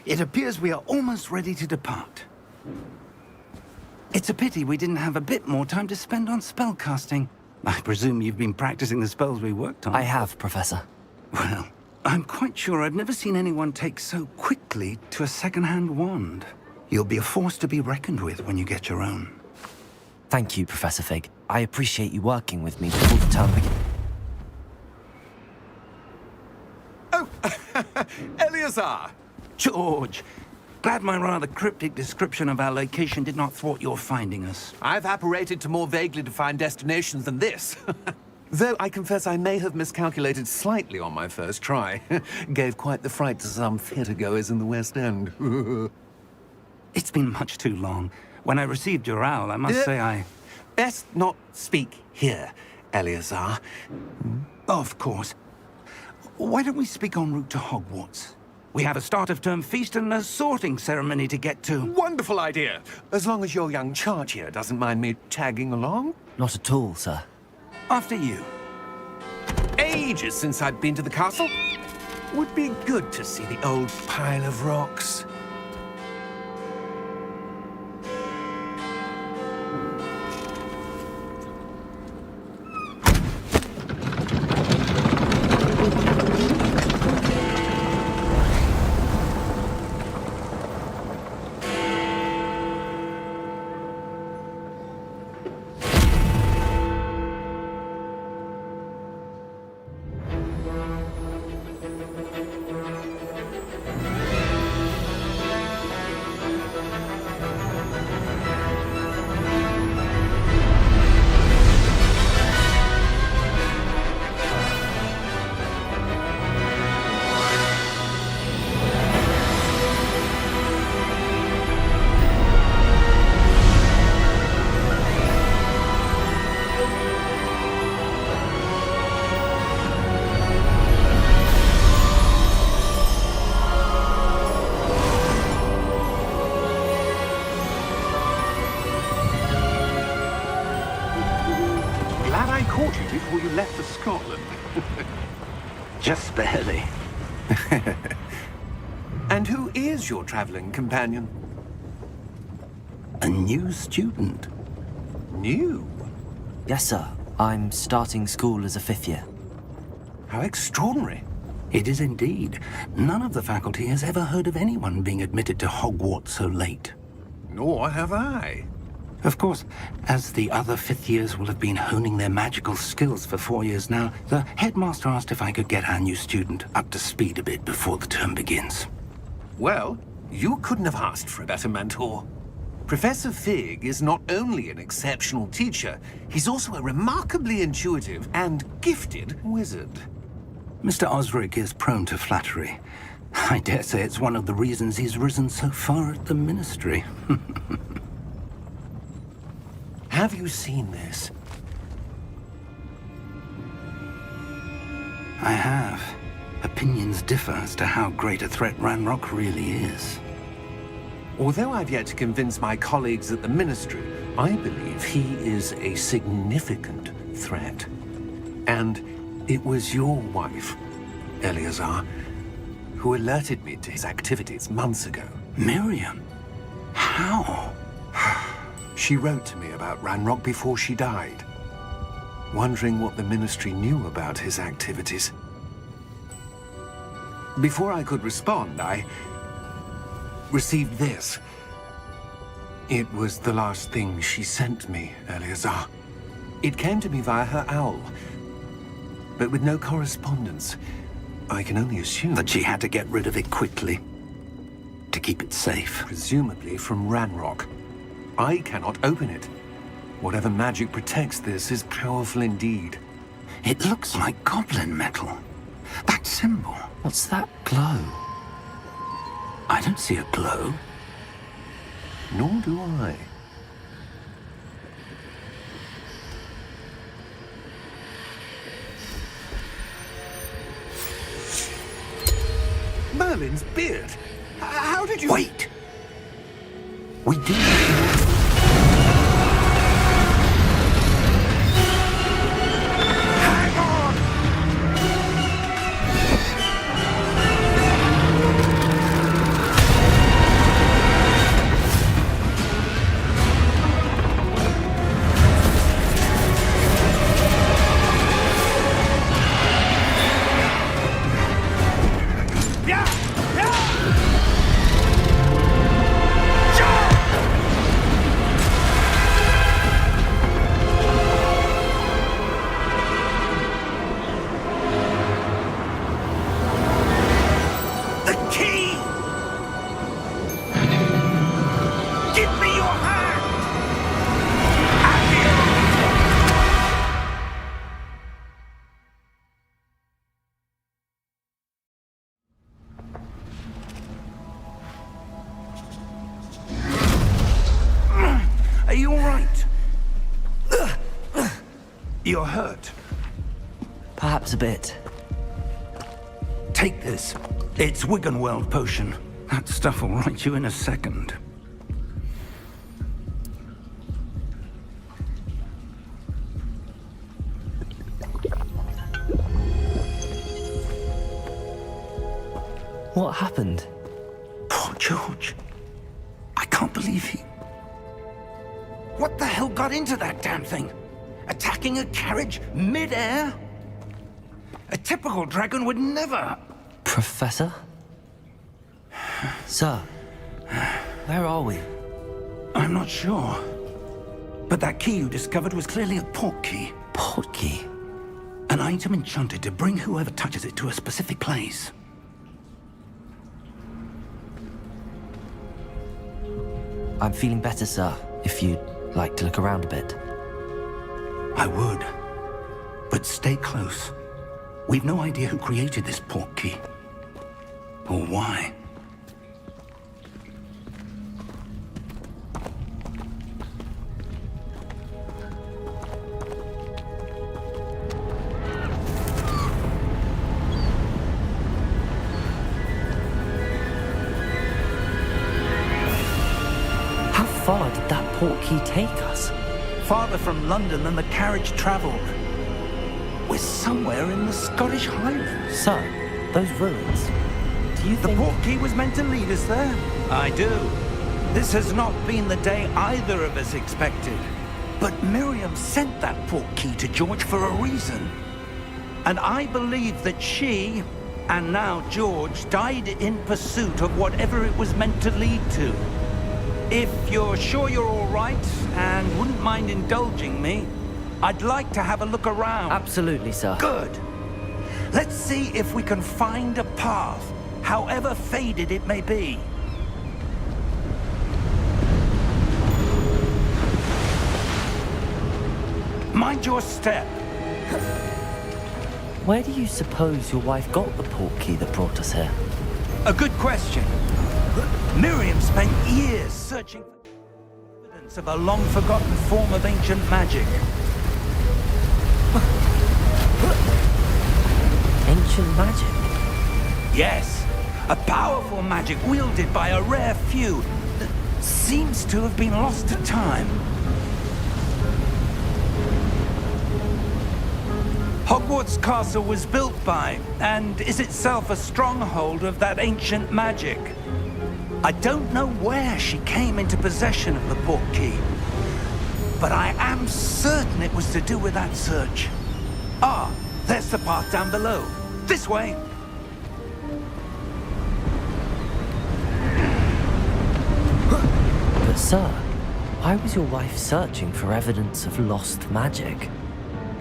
It appears we are almost ready to depart. It's a pity we didn't have a bit more time to spend on spellcasting. I presume you've been practicing the spells we worked on. I have, Professor. Well, I'm quite sure I've never seen anyone take so quickly to a second-hand wand. You'll be a force to be reckoned with when you get your own. Thank you, Professor Fig. I appreciate you working with me before the term begins. Oh, Eleazar! George! Glad my rather cryptic description of our location did not thwart your finding us. I've apparated to more vaguely defined destinations than this. Though I confess I may have miscalculated slightly on my first try. Gave quite the fright to some theatre-goers in the West End. It's been much too long. When I received your owl, I must say I... Best not speak here, Eleazar. Of course. Why don't we speak en route to Hogwarts? We have a start-of-term feast and a sorting ceremony to get to. Wonderful idea! As long as your young charge here doesn't mind me tagging along. Not at all, sir. After you. Ages since I'd been to the castle. Would be good to see the old pile of rocks. Caught you before you left for Scotland. Just barely. And who is your traveling companion? A new student. New? Yes, sir. I'm starting school as a 5th year. How extraordinary. It is indeed. None of the faculty has ever heard of anyone being admitted to Hogwarts so late. Nor have I. Of course, as the other 5th years will have been honing their magical skills for 4 years now, the headmaster asked if I could get our new student up to speed a bit before the term begins. Well, you couldn't have asked for a better mentor. Professor Fig is not only an exceptional teacher, he's also a remarkably intuitive and gifted wizard. Mr. Osric is prone to flattery. I dare say it's one of the reasons he's risen so far at the Ministry. Have you seen this? I have. Opinions differ as to how great a threat Ranrock really is. Although I've yet to convince my colleagues at the Ministry, I believe he is a significant threat. And it was your wife, Eleazar, who alerted me to his activities months ago. Miriam? How? She wrote to me about Ranrock before she died, wondering what the Ministry knew about his activities. Before I could respond, I received this. It was the last thing she sent me, Eleazar. It came to me via her owl, but with no correspondence. I can only assume That she had to get rid of it quickly, to keep it safe. presumably from Ranrock. I cannot open it. Whatever magic protects this is powerful indeed. It looks like goblin metal. That symbol. What's that glow? I don't see a glow. Nor do I. Merlin's beard. How did you... Wait! We do. Hang on! You're hurt. Perhaps a bit. Take this. It's Wiggenweld potion. That stuff will right you in a second. What happened? Poor George. I can't believe he... What the hell got into that damn thing? Attacking a carriage mid-air? A typical dragon would never... Professor? Sir, where are we? I'm not sure. But that key you discovered was clearly a port key. Port key? An item enchanted to bring whoever touches it to a specific place. I'm feeling better, sir, if you'd like to look around a bit. I would. But stay close. We've no idea who created this port key. Or why. How far did that port key take us? Farther from London than the carriage traveled. We're somewhere in the Scottish Highlands. Sir, those ruins. Do you The think... port key was meant to lead us there? I do. This has not been the day either of us expected. But Miriam sent that port key to George for a reason. And I believe that she, and now George, died in pursuit of whatever it was meant to lead to. If you're sure you're all right, and wouldn't mind indulging me, I'd like to have a look around. Absolutely, sir. Good. Let's see if we can find a path, however faded it may be. Mind your step. Where do you suppose your wife got the port key that brought us here? A good question. Miriam spent years searching for evidence of a long-forgotten form of ancient magic. Ancient magic? Yes, a powerful magic wielded by a rare few that seems to have been lost to time. Hogwarts Castle was built by, and is itself a stronghold of that ancient magic. I don't know where she came into possession of the port key, but I am certain it was to do with that search. Ah, there's the path down below. This way. But sir, why was your wife searching for evidence of lost magic?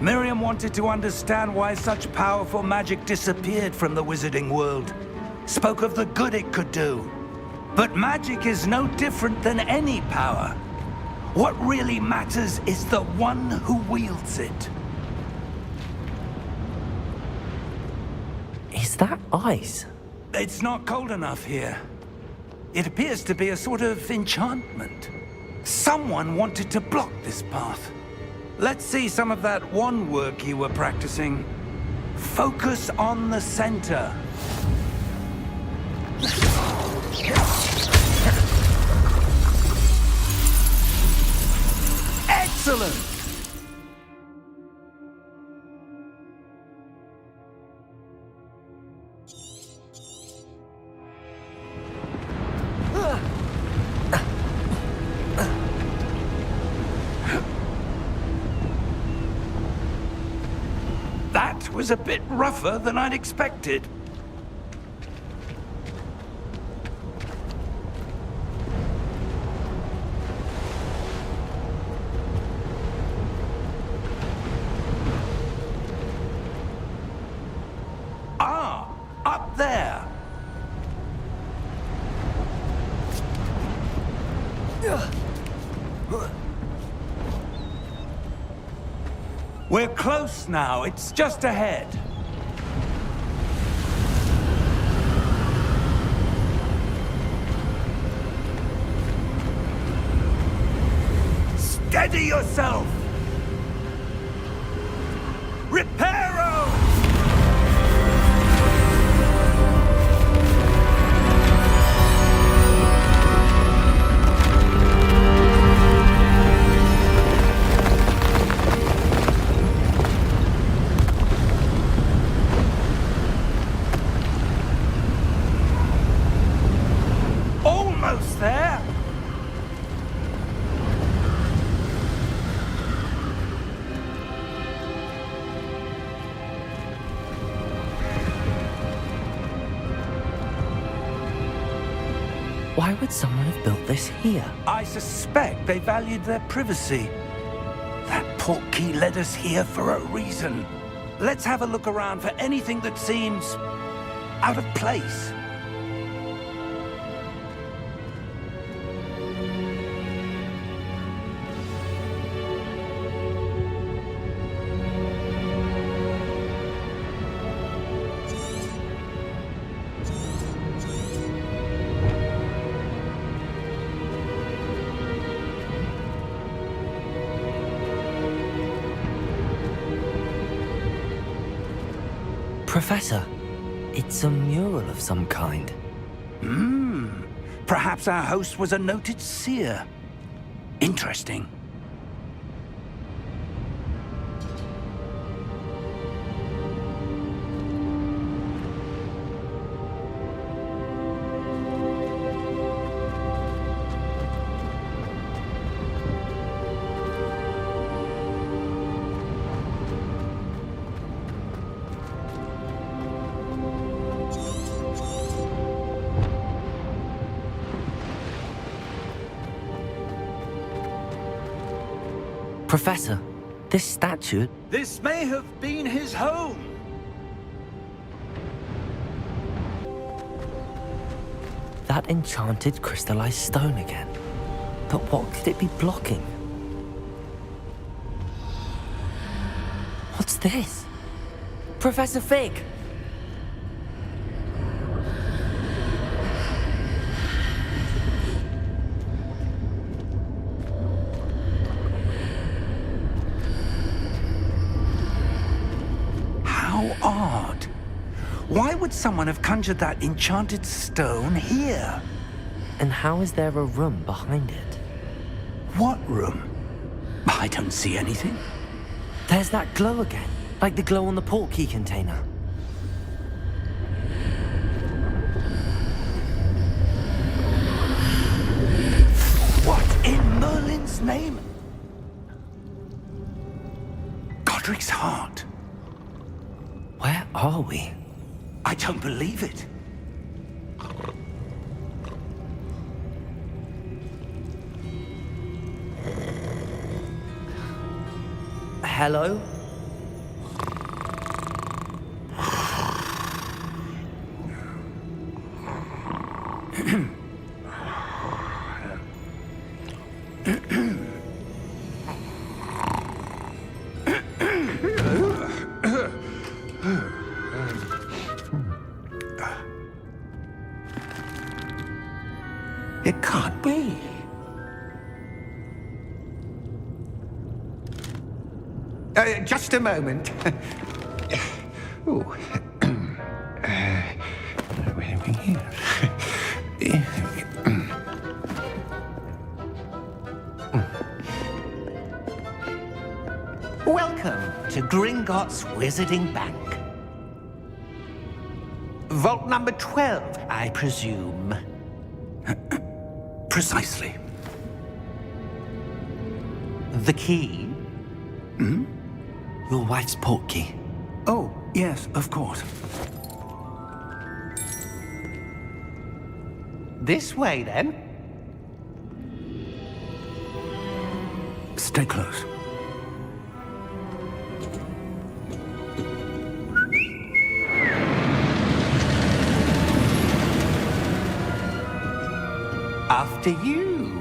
Miriam wanted to understand why such powerful magic disappeared from the wizarding world. Spoke of the good it could do. But magic is no different than any power. What really matters is the one who wields it. Is that ice? It's not cold enough here. It appears to be a sort of enchantment. Someone wanted to block this path. Let's see some of that wand work you were practicing. Focus on the center. Excellent! That was a bit rougher than I'd expected. Ah, up there. We're close now. It's just ahead. Steady yourself! Why would someone have built this here? I suspect they valued their privacy. That portkey led us here for a reason. Let's have a look around for anything that seems out of place. Professor, it's a mural of some kind. Perhaps our host was a noted seer. Interesting. Professor, this statue... This may have been his home. That enchanted crystallized stone again. But what could it be blocking? What's this? Professor Fig! How odd. Why would someone have conjured that enchanted stone here? And how is there a room behind it? What room? I don't see anything. There's that glow again, like the glow on the portkey container. What in Merlin's name? Godric's heart. Where are we? I don't believe it. Hello? It can't be. Just a moment. Ooh. Where are we here? Welcome to Gringotts Wizarding Bank. Vault number 12, I presume. Precisely. The key? Your wife's portkey. Oh, yes, of course. This way, then. Stay close. After you.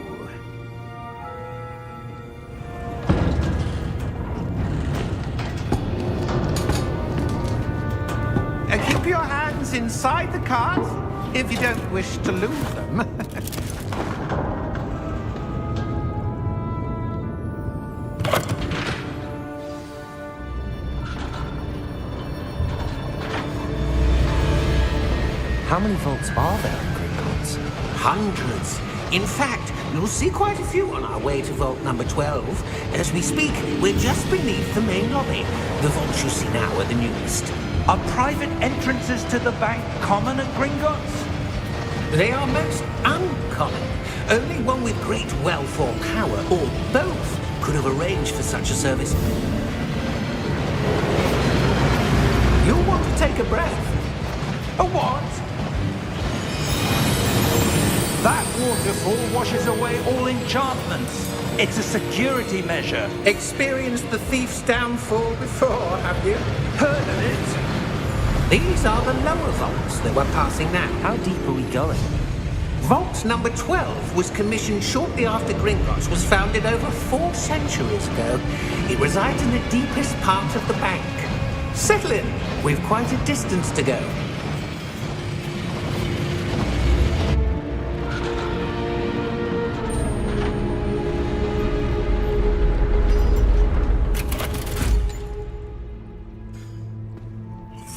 Keep your hands inside the cart if you don't wish to lose them. How many vaults are there in Gringotts? Hundreds. In fact, you'll see quite a few on our way to vault number 12. As we speak, we're just beneath the main lobby. The vaults you see now are the newest. Are private entrances to the bank common at Gringotts? They are most uncommon. Only one with great wealth or power, or both, could have arranged for such a service. You'll want to take a breath. A what? That fall washes away all enchantments. It's a security measure. Experienced the thief's downfall before, have you? Heard of it? These are the lower vaults that we're passing now. How deep are we going? Vault number 12 was commissioned shortly after Gringotts was founded over 4 centuries ago. It resides in the deepest part of the bank. Settle in. We've quite a distance to go.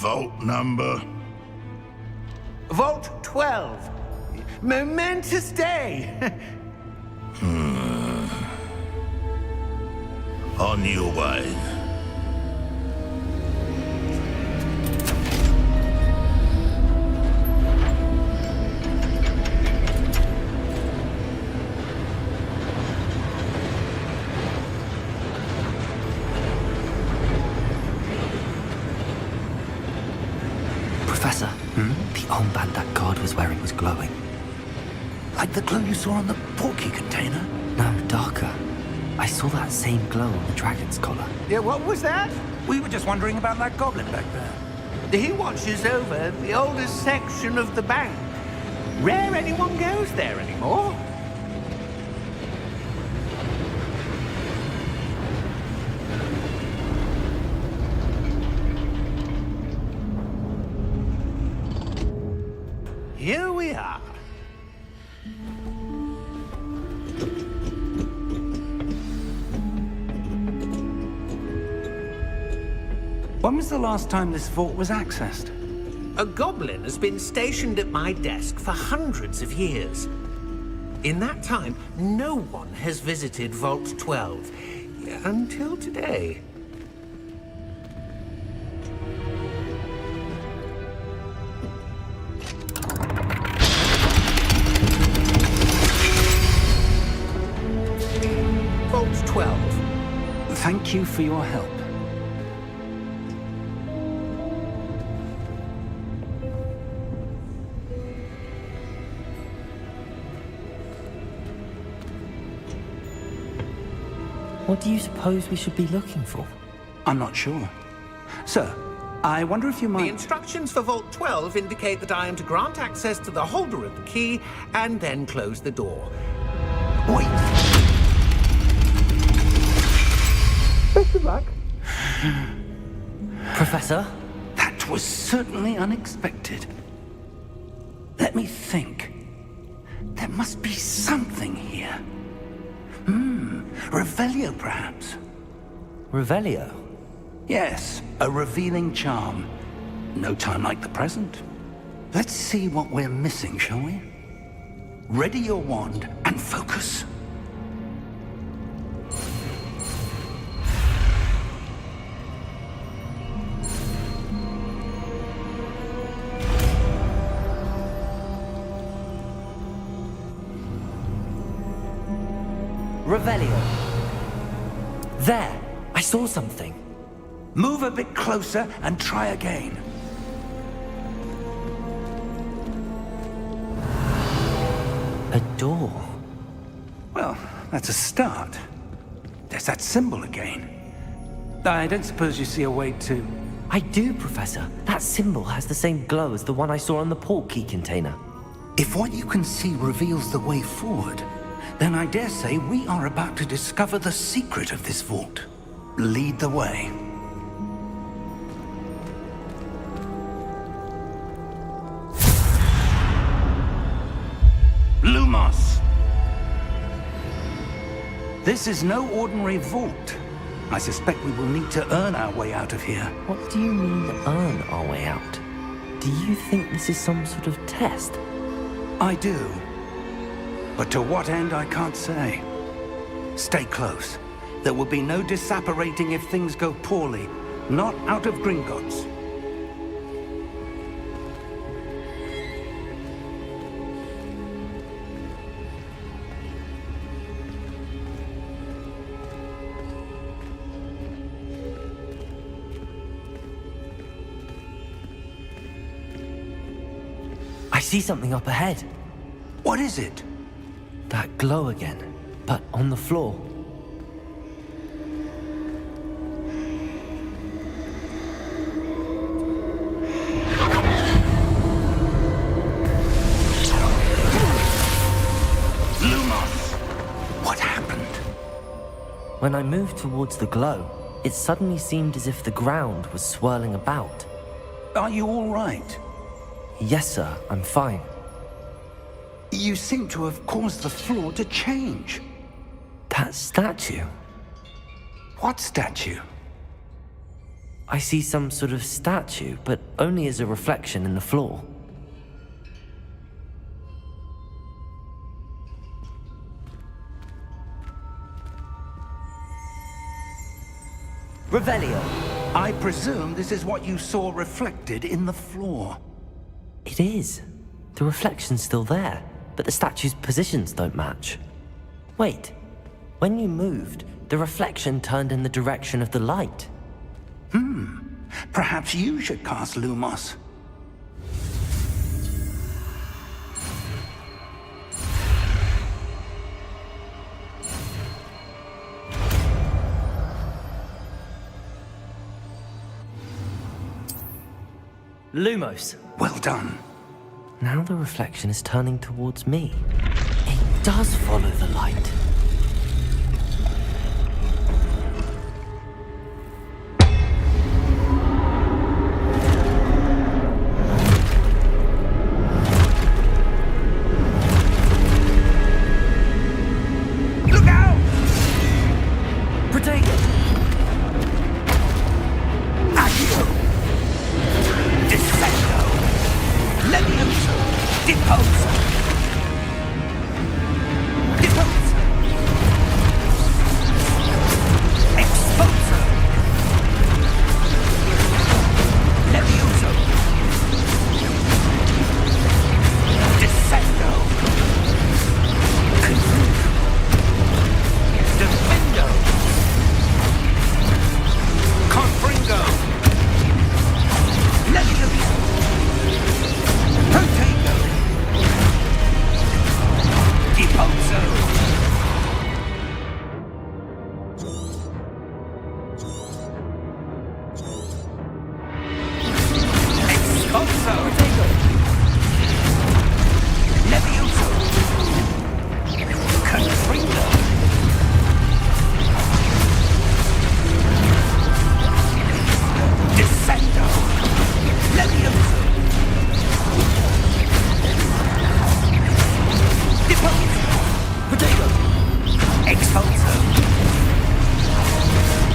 Vault number? Vault 12. Momentous day. On your way. Professor, the armband that guard was wearing was glowing. Like the glow you saw on the portkey container? No, darker. I saw that same glow on the dragon's collar. Yeah, what was that? We were just wondering about that goblin back there. He watches over the oldest section of the bank. Rare anyone goes there anymore. Here we are. When was the last time this vault was accessed? A goblin has been stationed at my desk for hundreds of years. In that time, no one has visited Vault 12 until today. Vault 12. Thank you for your help. What do you suppose we should be looking for? I'm not sure. Sir, I wonder if you The might... instructions for Vault 12 indicate that I am to grant access to the holder of the key and then close the door. Wait! Best of luck. Professor? That was certainly unexpected. Let me think. There must be something here. Revelio, perhaps? Revelio? Yes, a revealing charm. No time like the present. Let's see what we're missing, shall we? Ready your wand and focus. Revelio. There! I saw something. Move a bit closer and try again. A door. Well, that's a start. There's that symbol again. I don't suppose you see a way to... I do, Professor. That symbol has the same glow as the one I saw on the portkey container. If what you can see reveals the way forward, then I dare say we are about to discover the secret of this vault. Lead the way. Lumos! This is no ordinary vault. I suspect we will need to earn our way out of here. What do you mean, earn our way out? Do you think this is some sort of test? I do. But to what end, I can't say. Stay close. There will be no disapparating if things go poorly. Not out of Gringotts. I see something up ahead. What is it? That glow again, but on the floor. What happened? When I moved towards the glow, it suddenly seemed as if the ground was swirling about. Are you all right? Yes, sir, I'm fine. You seem to have caused the floor to change. That statue. What statue? I see some sort of statue, but only as a reflection in the floor. Revelio. I presume this is what you saw reflected in the floor. It is. The reflection's still there, but the statue's positions don't match. Wait. When you moved, the reflection turned in the direction of the light. Perhaps you should cast Lumos. Lumos. Well done. Now the reflection is turning towards me. It does follow the light. Look out! Protego! Accio! Descendo! Levioso! Deposo! Deposo! Exposo! Levioso! Descendo! Confuso! Defendo! Confringo! Levioso! Protego! Deposo! Exposo! Levioso! Confringo! Descendo! Levioso! Deposo! Protego! Expulso!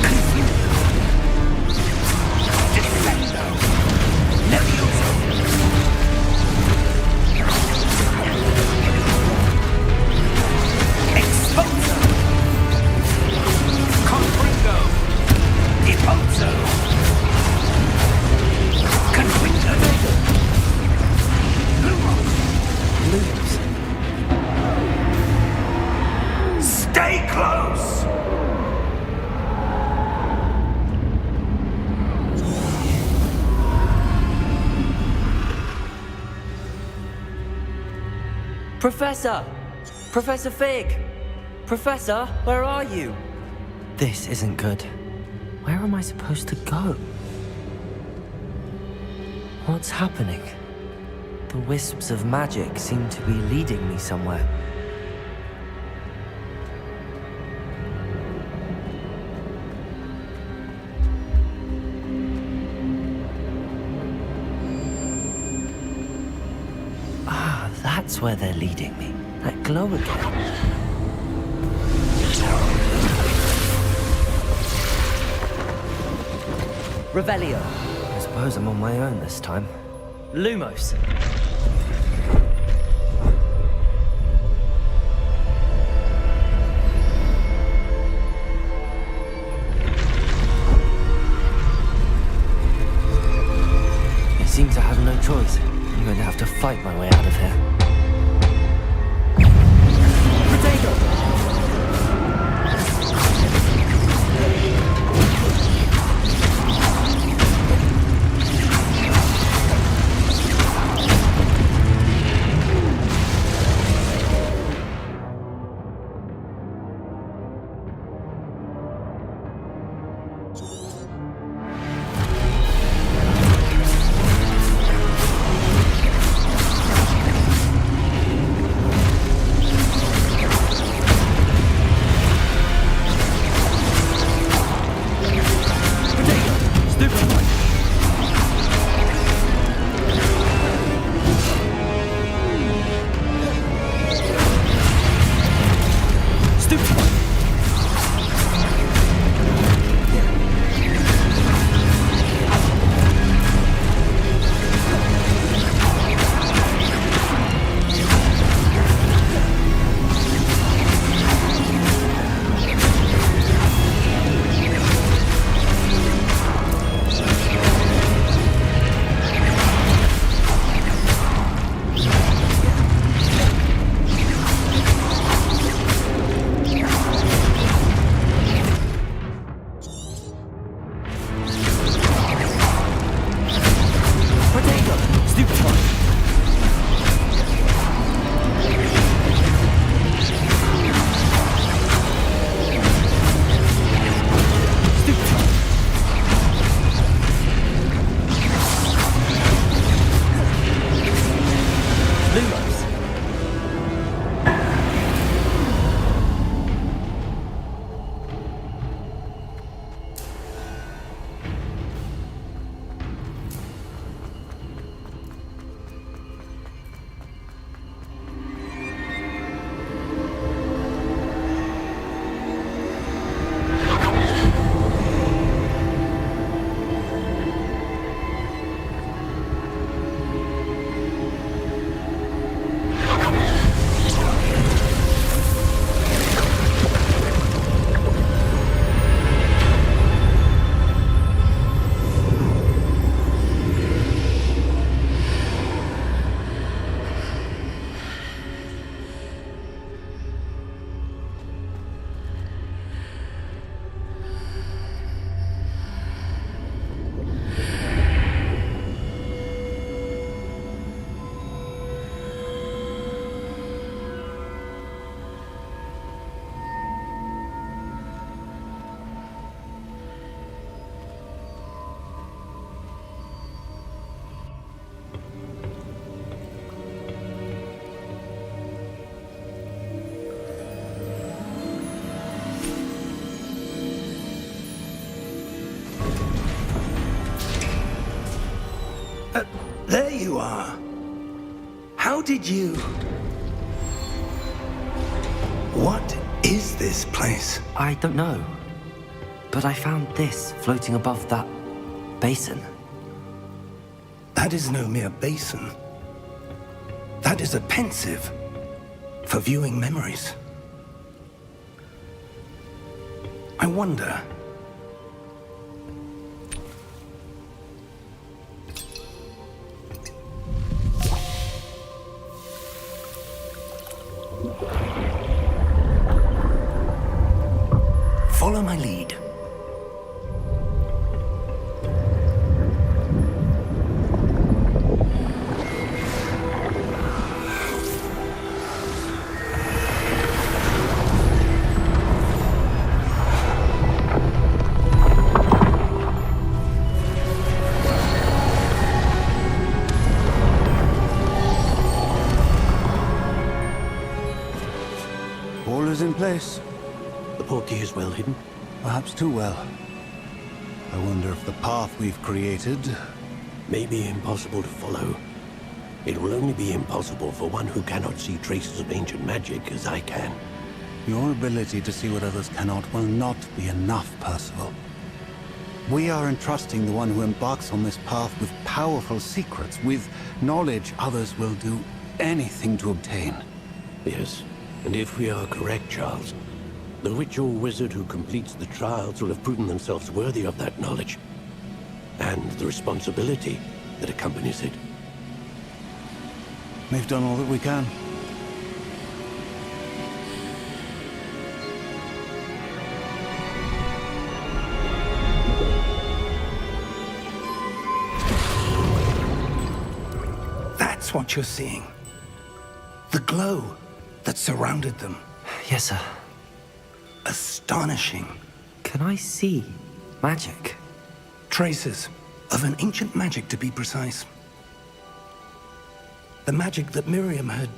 Confuso! Descendo! Levioso! Expulso! Confringo! Deposo! Confringo! Lumos! Lumos. Stay close! Professor! Professor Fig! Professor, where are you? This isn't good. Where am I supposed to go? What's happening? The wisps of magic seem to be leading me somewhere. Ah, that's where they're leading me. That glow again. Revelio. I suppose I'm on my own this time. Lumos. I seem to have no choice. I'm going to have to fight my way out of here. Potato! There you are. How did you... What is this place? I don't know. But I found this floating above that basin. That is no mere basin. That is a pensive for viewing memories. I wonder... Follow my lead. All is in place. The portkey is well hidden. Perhaps too well. I wonder if the path we've created... May be impossible to follow. It will only be impossible for one who cannot see traces of ancient magic as I can. Your ability to see what others cannot will not be enough, Percival. We are entrusting the one who embarks on this path with powerful secrets, with knowledge others will do anything to obtain. Yes, and if we are correct, Charles, the witch or wizard who completes the trials will have proven themselves worthy of that knowledge, and the responsibility that accompanies it. We've done all that we can. That's what you're seeing. The glow that surrounded them. Yes, sir. Astonishing. Can I see magic? Traces of an ancient magic, to be precise. The magic that Miriam had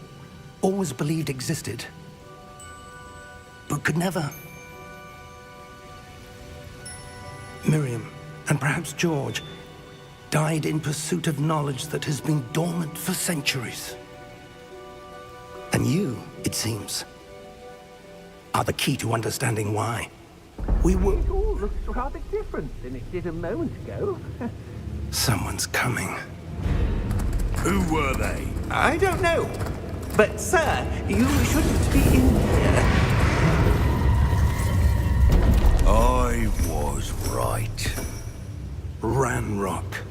always believed existed, but could never. Miriam, and perhaps George, died in pursuit of knowledge that has been dormant for centuries. And you, it seems, are the key to understanding why. We were... It all looks rather different than it did a moment ago. Someone's coming. Who were they? I don't know. But, sir, you shouldn't be in here. I was right. Ranrock.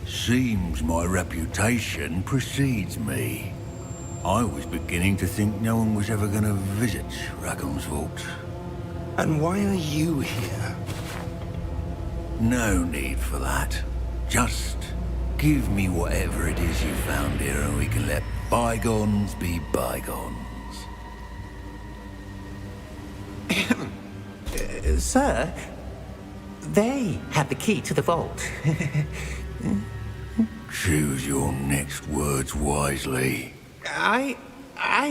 Seems my reputation precedes me. I was beginning to think no one was ever going to visit Rackham's vault. And why are you here? No need for that. Just give me whatever it is you found here and we can let bygones be bygones. Sir, they had the key to the vault. Choose your next words wisely. I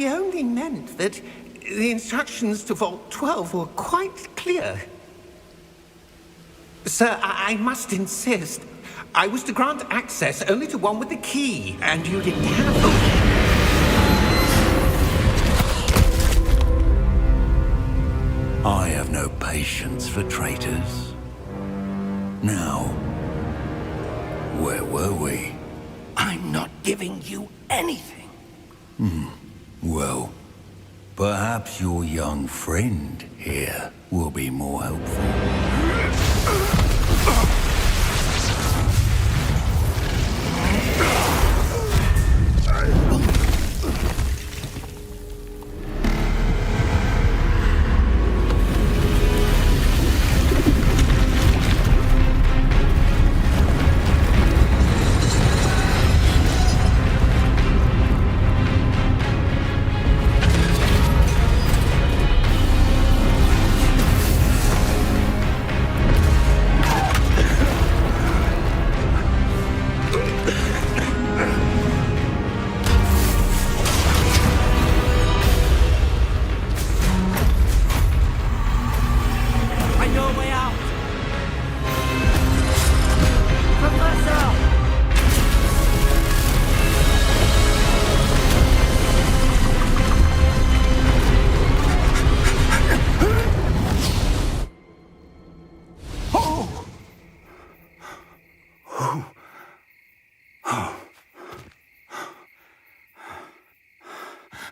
only meant that the instructions to Vault 12 were quite clear. Sir, I must insist. I was to grant access only to one with the key, and you didn't have them. I have no patience for traitors. Now, where were we? I'm not giving you anything. Well, perhaps your young friend here will be more helpful.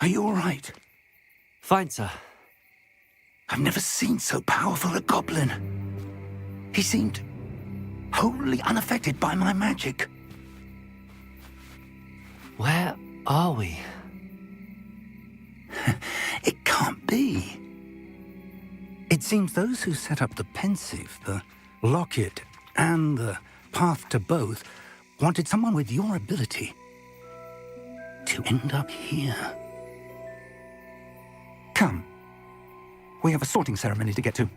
Are you all right? Fine, sir. I've never seen so powerful a goblin. He seemed wholly unaffected by my magic. Where are we? It can't be. It seems those who set up the pensive, the locket, and the path to both wanted someone with your ability to end up here. Come. We have a sorting ceremony to get to.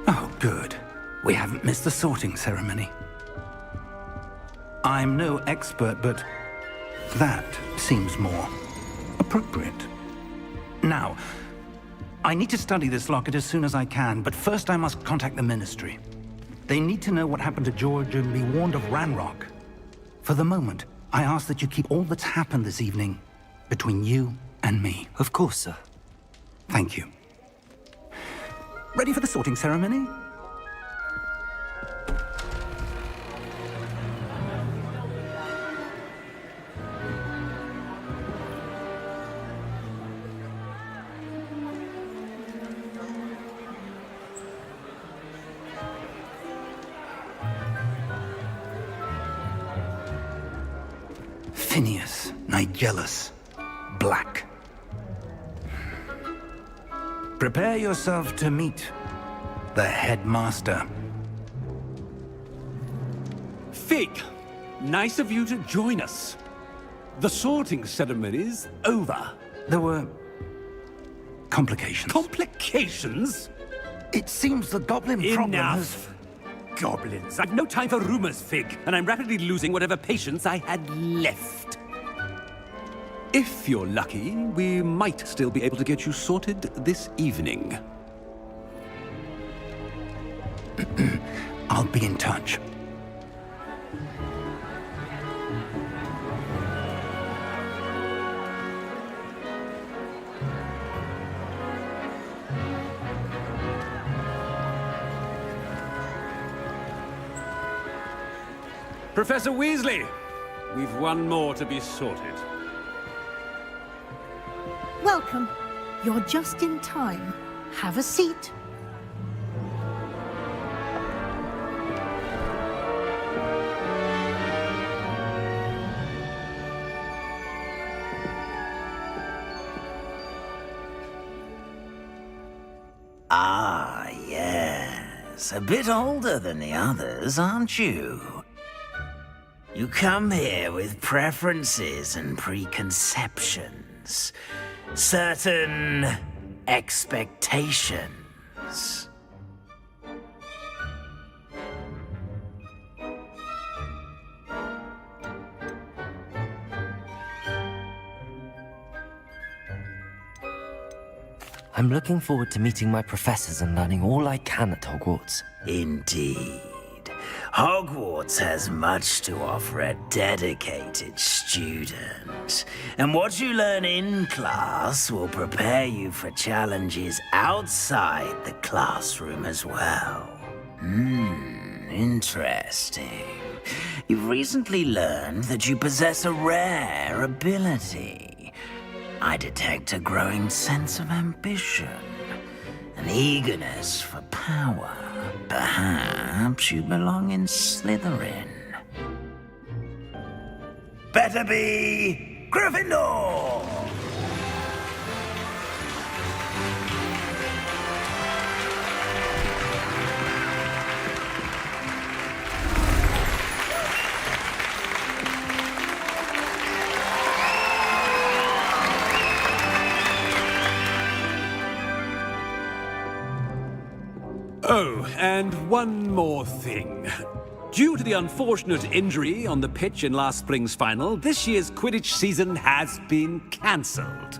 Oh, good. We haven't missed the sorting ceremony. I'm no expert, but that seems more appropriate. Now, I need to study this locket as soon as I can, but first I must contact the Ministry. They need to know what happened to George and be warned of Ranrock. For the moment, I ask that you keep all that's happened this evening between you and me. Of course, sir. Thank you. Ready for the sorting ceremony? Phineas, Nigellus, Black. Prepare yourself to meet the headmaster. Fig, nice of you to join us. The sorting ceremony's over. There were complications. Complications? It seems the goblin problem has... Enough. Goblins. I've no time for rumors, Fig, and I'm rapidly losing whatever patience I had left. If you're lucky, we might still be able to get you sorted this evening. I'll be in touch. Professor Weasley, we've one more to be sorted. Welcome. You're just in time. Have a seat. Ah, yes. A bit older than the others, aren't you? You come here with preferences and preconceptions. Certain expectations. I'm looking forward to meeting my professors and learning all I can at Hogwarts. Indeed. Hogwarts has much to offer a dedicated student. And what you learn in class will prepare you for challenges outside the classroom as well. Interesting. You've recently learned that you possess a rare ability. I detect a growing sense of ambition. an eagerness for power. Perhaps you belong in Slytherin. Better be Gryffindor! Oh, and one more thing. Due to the unfortunate injury on the pitch in last spring's final, this year's Quidditch season has been cancelled.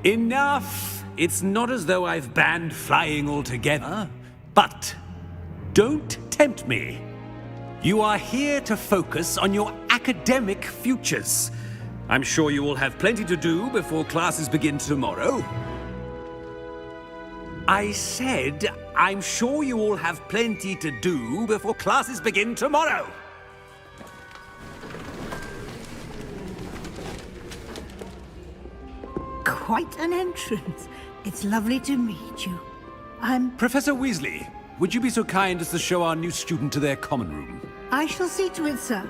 Enough! It's not as though I've banned flying altogether, but don't tempt me. You are here to focus on your academic futures. I'm sure you will have plenty to do before classes begin tomorrow. I said, I'm sure you all have plenty to do before classes begin tomorrow. Quite an entrance. It's lovely to meet you. Professor Weasley, would you be so kind as to show our new student to their common room? I shall see to it, sir.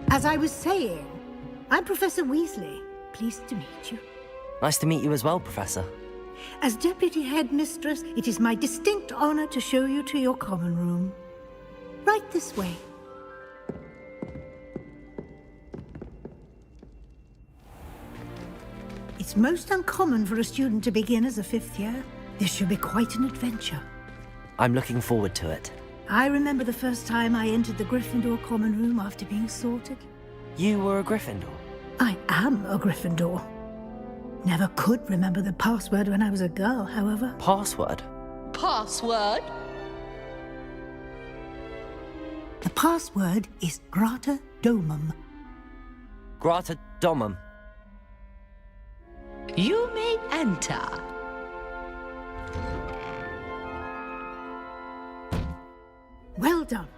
As I was saying, I'm Professor Weasley. Pleased to meet you. Nice to meet you as well, Professor. As Deputy Headmistress, it is my distinct honor to show you to your common room. Right this way. It's most uncommon for a student to begin as a fifth year. This should be quite an adventure. I'm looking forward to it. I remember the first time I entered the Gryffindor common room after being sorted. You were a Gryffindor? I am a Gryffindor. Never could remember the password when I was a girl, however. Password? Password? The password is Grata Domum. Grata Domum. You may enter. Well done.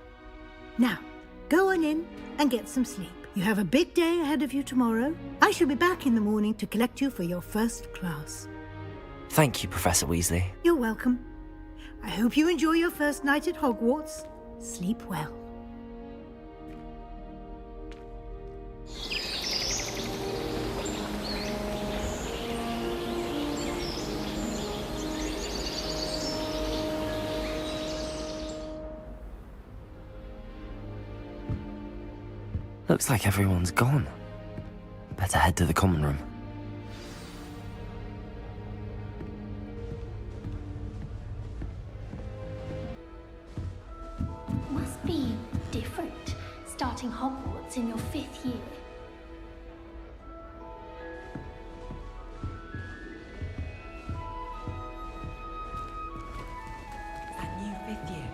Now, go on in and get some sleep. You have a big day ahead of you tomorrow. I shall be back in the morning to collect you for your first class. Thank you, Professor Weasley. You're welcome. I hope you enjoy your first night at Hogwarts. Sleep well. Looks like everyone's gone. Better head to the common room. Must be different, starting Hogwarts in your 5th year. That new 5th year.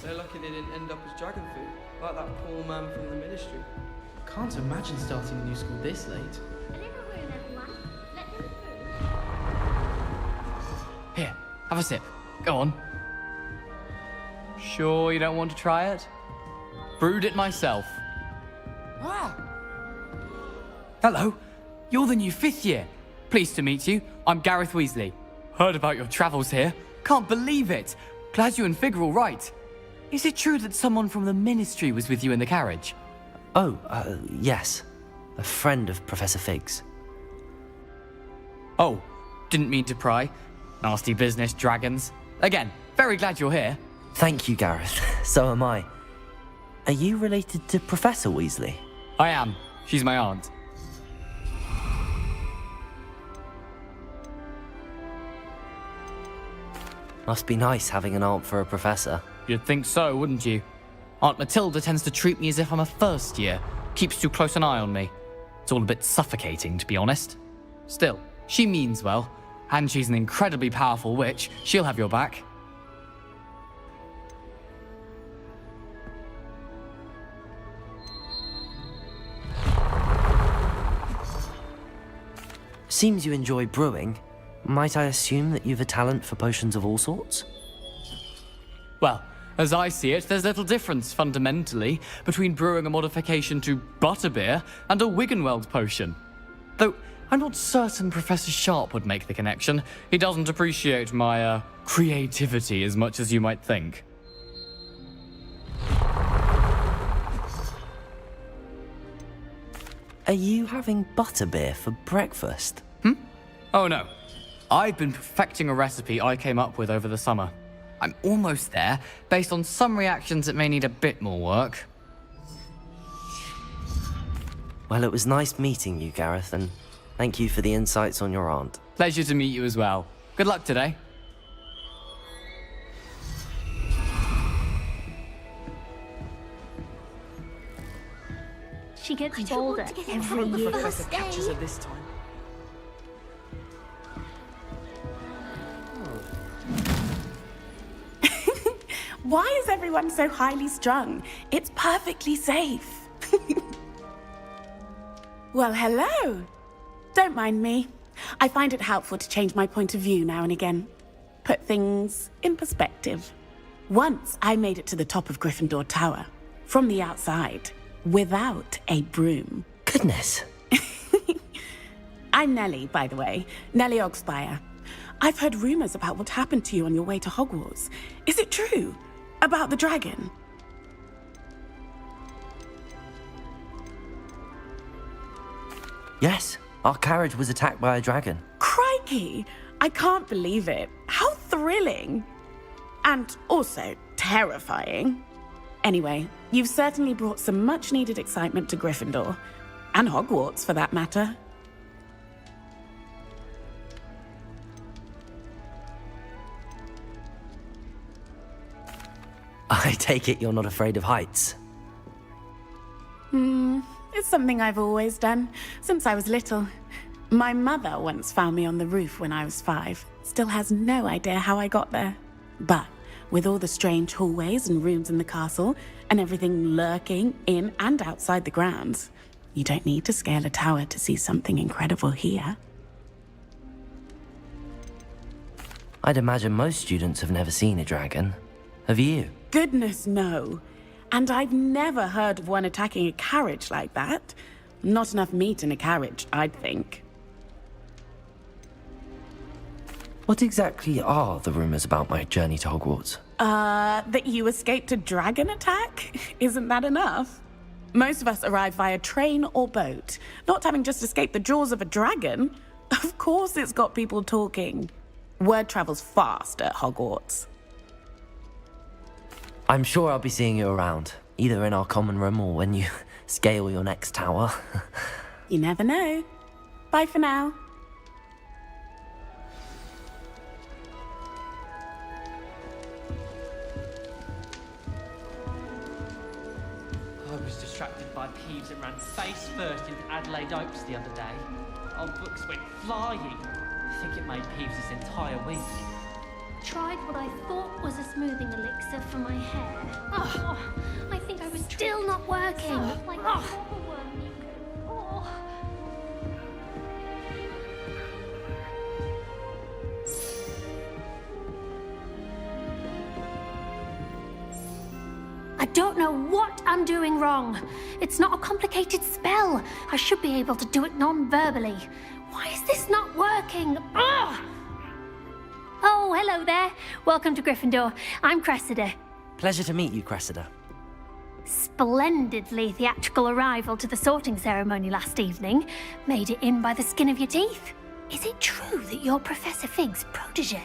So lucky they didn't end up as dragon food, like that poor man from the ministry. Can't imagine starting a new school this late. A little room, everyone. Let them through. Here, have a sip. Go on. Sure you don't want to try it? Brewed it myself. Ah! Hello, you're the new 5th year. Pleased to meet you. I'm Gareth Weasley. Heard about your travels here. Can't believe it. Glad you and Fig are all right. Is it true that someone from the ministry was with you in the carriage? Oh, yes. A friend of Professor Fig's. Oh, didn't mean to pry. Nasty business, dragons. Again, very glad you're here. Thank you, Gareth. So am I. Are you related to Professor Weasley? I am. She's my aunt. Must be nice having an aunt for a professor. You'd think so, wouldn't you? Aunt Matilda tends to treat me as if I'm a first year. Keeps too close an eye on me. It's all a bit suffocating, to be honest. Still, she means well. And she's an incredibly powerful witch. She'll have your back. Seems you enjoy brewing. Might I assume that you've a talent for potions of all sorts? Well, as I see it, there's little difference, fundamentally, between brewing a modification to butterbeer and a Wiggenweld potion. Though I'm not certain Professor Sharp would make the connection. He doesn't appreciate my, creativity as much as you might think. Are you having butterbeer for breakfast? Oh no. I've been perfecting a recipe I came up with over the summer. I'm almost there, based on some reactions that may need a bit more work. Well, it was nice meeting you, Gareth, and thank you for the insights on your aunt. Pleasure to meet you as well. Good luck today. She gets bolder every year. Professor catches her this time. Why is everyone so highly strung? It's perfectly safe. Well, hello. Don't mind me. I find it helpful to change my point of view now and again. Put things in perspective. Once I made it to the top of Gryffindor Tower, from the outside, without a broom. Goodness. I'm Nellie, by the way. Nellie Ogspire. I've heard rumors about what happened to you on your way to Hogwarts. Is it true? About the dragon? Yes, our carriage was attacked by a dragon. Crikey! I can't believe it. How thrilling! And also terrifying. Anyway, you've certainly brought some much-needed excitement to Gryffindor. And Hogwarts, for that matter. I take it you're not afraid of heights. It's something I've always done, since I was little. My mother once found me on the roof when I was 5. Still has no idea how I got there. But with all the strange hallways and rooms in the castle, and everything lurking in and outside the grounds, you don't need to scale a tower to see something incredible here. I'd imagine most students have never seen a dragon. Have you? Goodness, no. And I've never heard of one attacking a carriage like that. Not enough meat in a carriage, I'd think. What exactly are the rumors about my journey to Hogwarts? That you escaped a dragon attack? Isn't that enough? Most of us arrive via train or boat, not having just escaped the jaws of a dragon. Of course it's got people talking. Word travels fast at Hogwarts. I'm sure I'll be seeing you around, either in our common room or when you scale your next tower. You never know. Bye for now. I was distracted by Peeves that ran face first into Adelaide Oaks the other day. Our books went flying. I think it made Peeves this entire week. Tried what I thought was a smoothing elixir for my hair. Oh, I think I was still not working. Like a proper worm, Nico. Oh. I don't know what I'm doing wrong. It's not a complicated spell. I should be able to do it non-verbally. Why is this not working? Ugh! Oh, hello there. Welcome to Gryffindor. I'm Cressida. Pleasure to meet you, Cressida. Splendidly theatrical arrival to the sorting ceremony last evening. Made it in by the skin of your teeth. Is it true that you're Professor Fig's protege?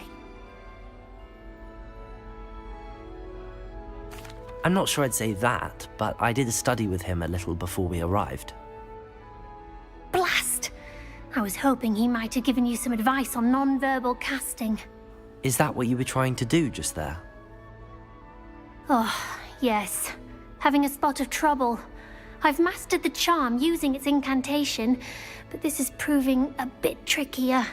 I'm not sure I'd say that, but I did a study with him a little before we arrived. Blast! I was hoping he might have given you some advice on non-verbal casting. Is that what you were trying to do just there? Oh, yes. Having a spot of trouble. I've mastered the charm using its incantation, but this is proving a bit trickier.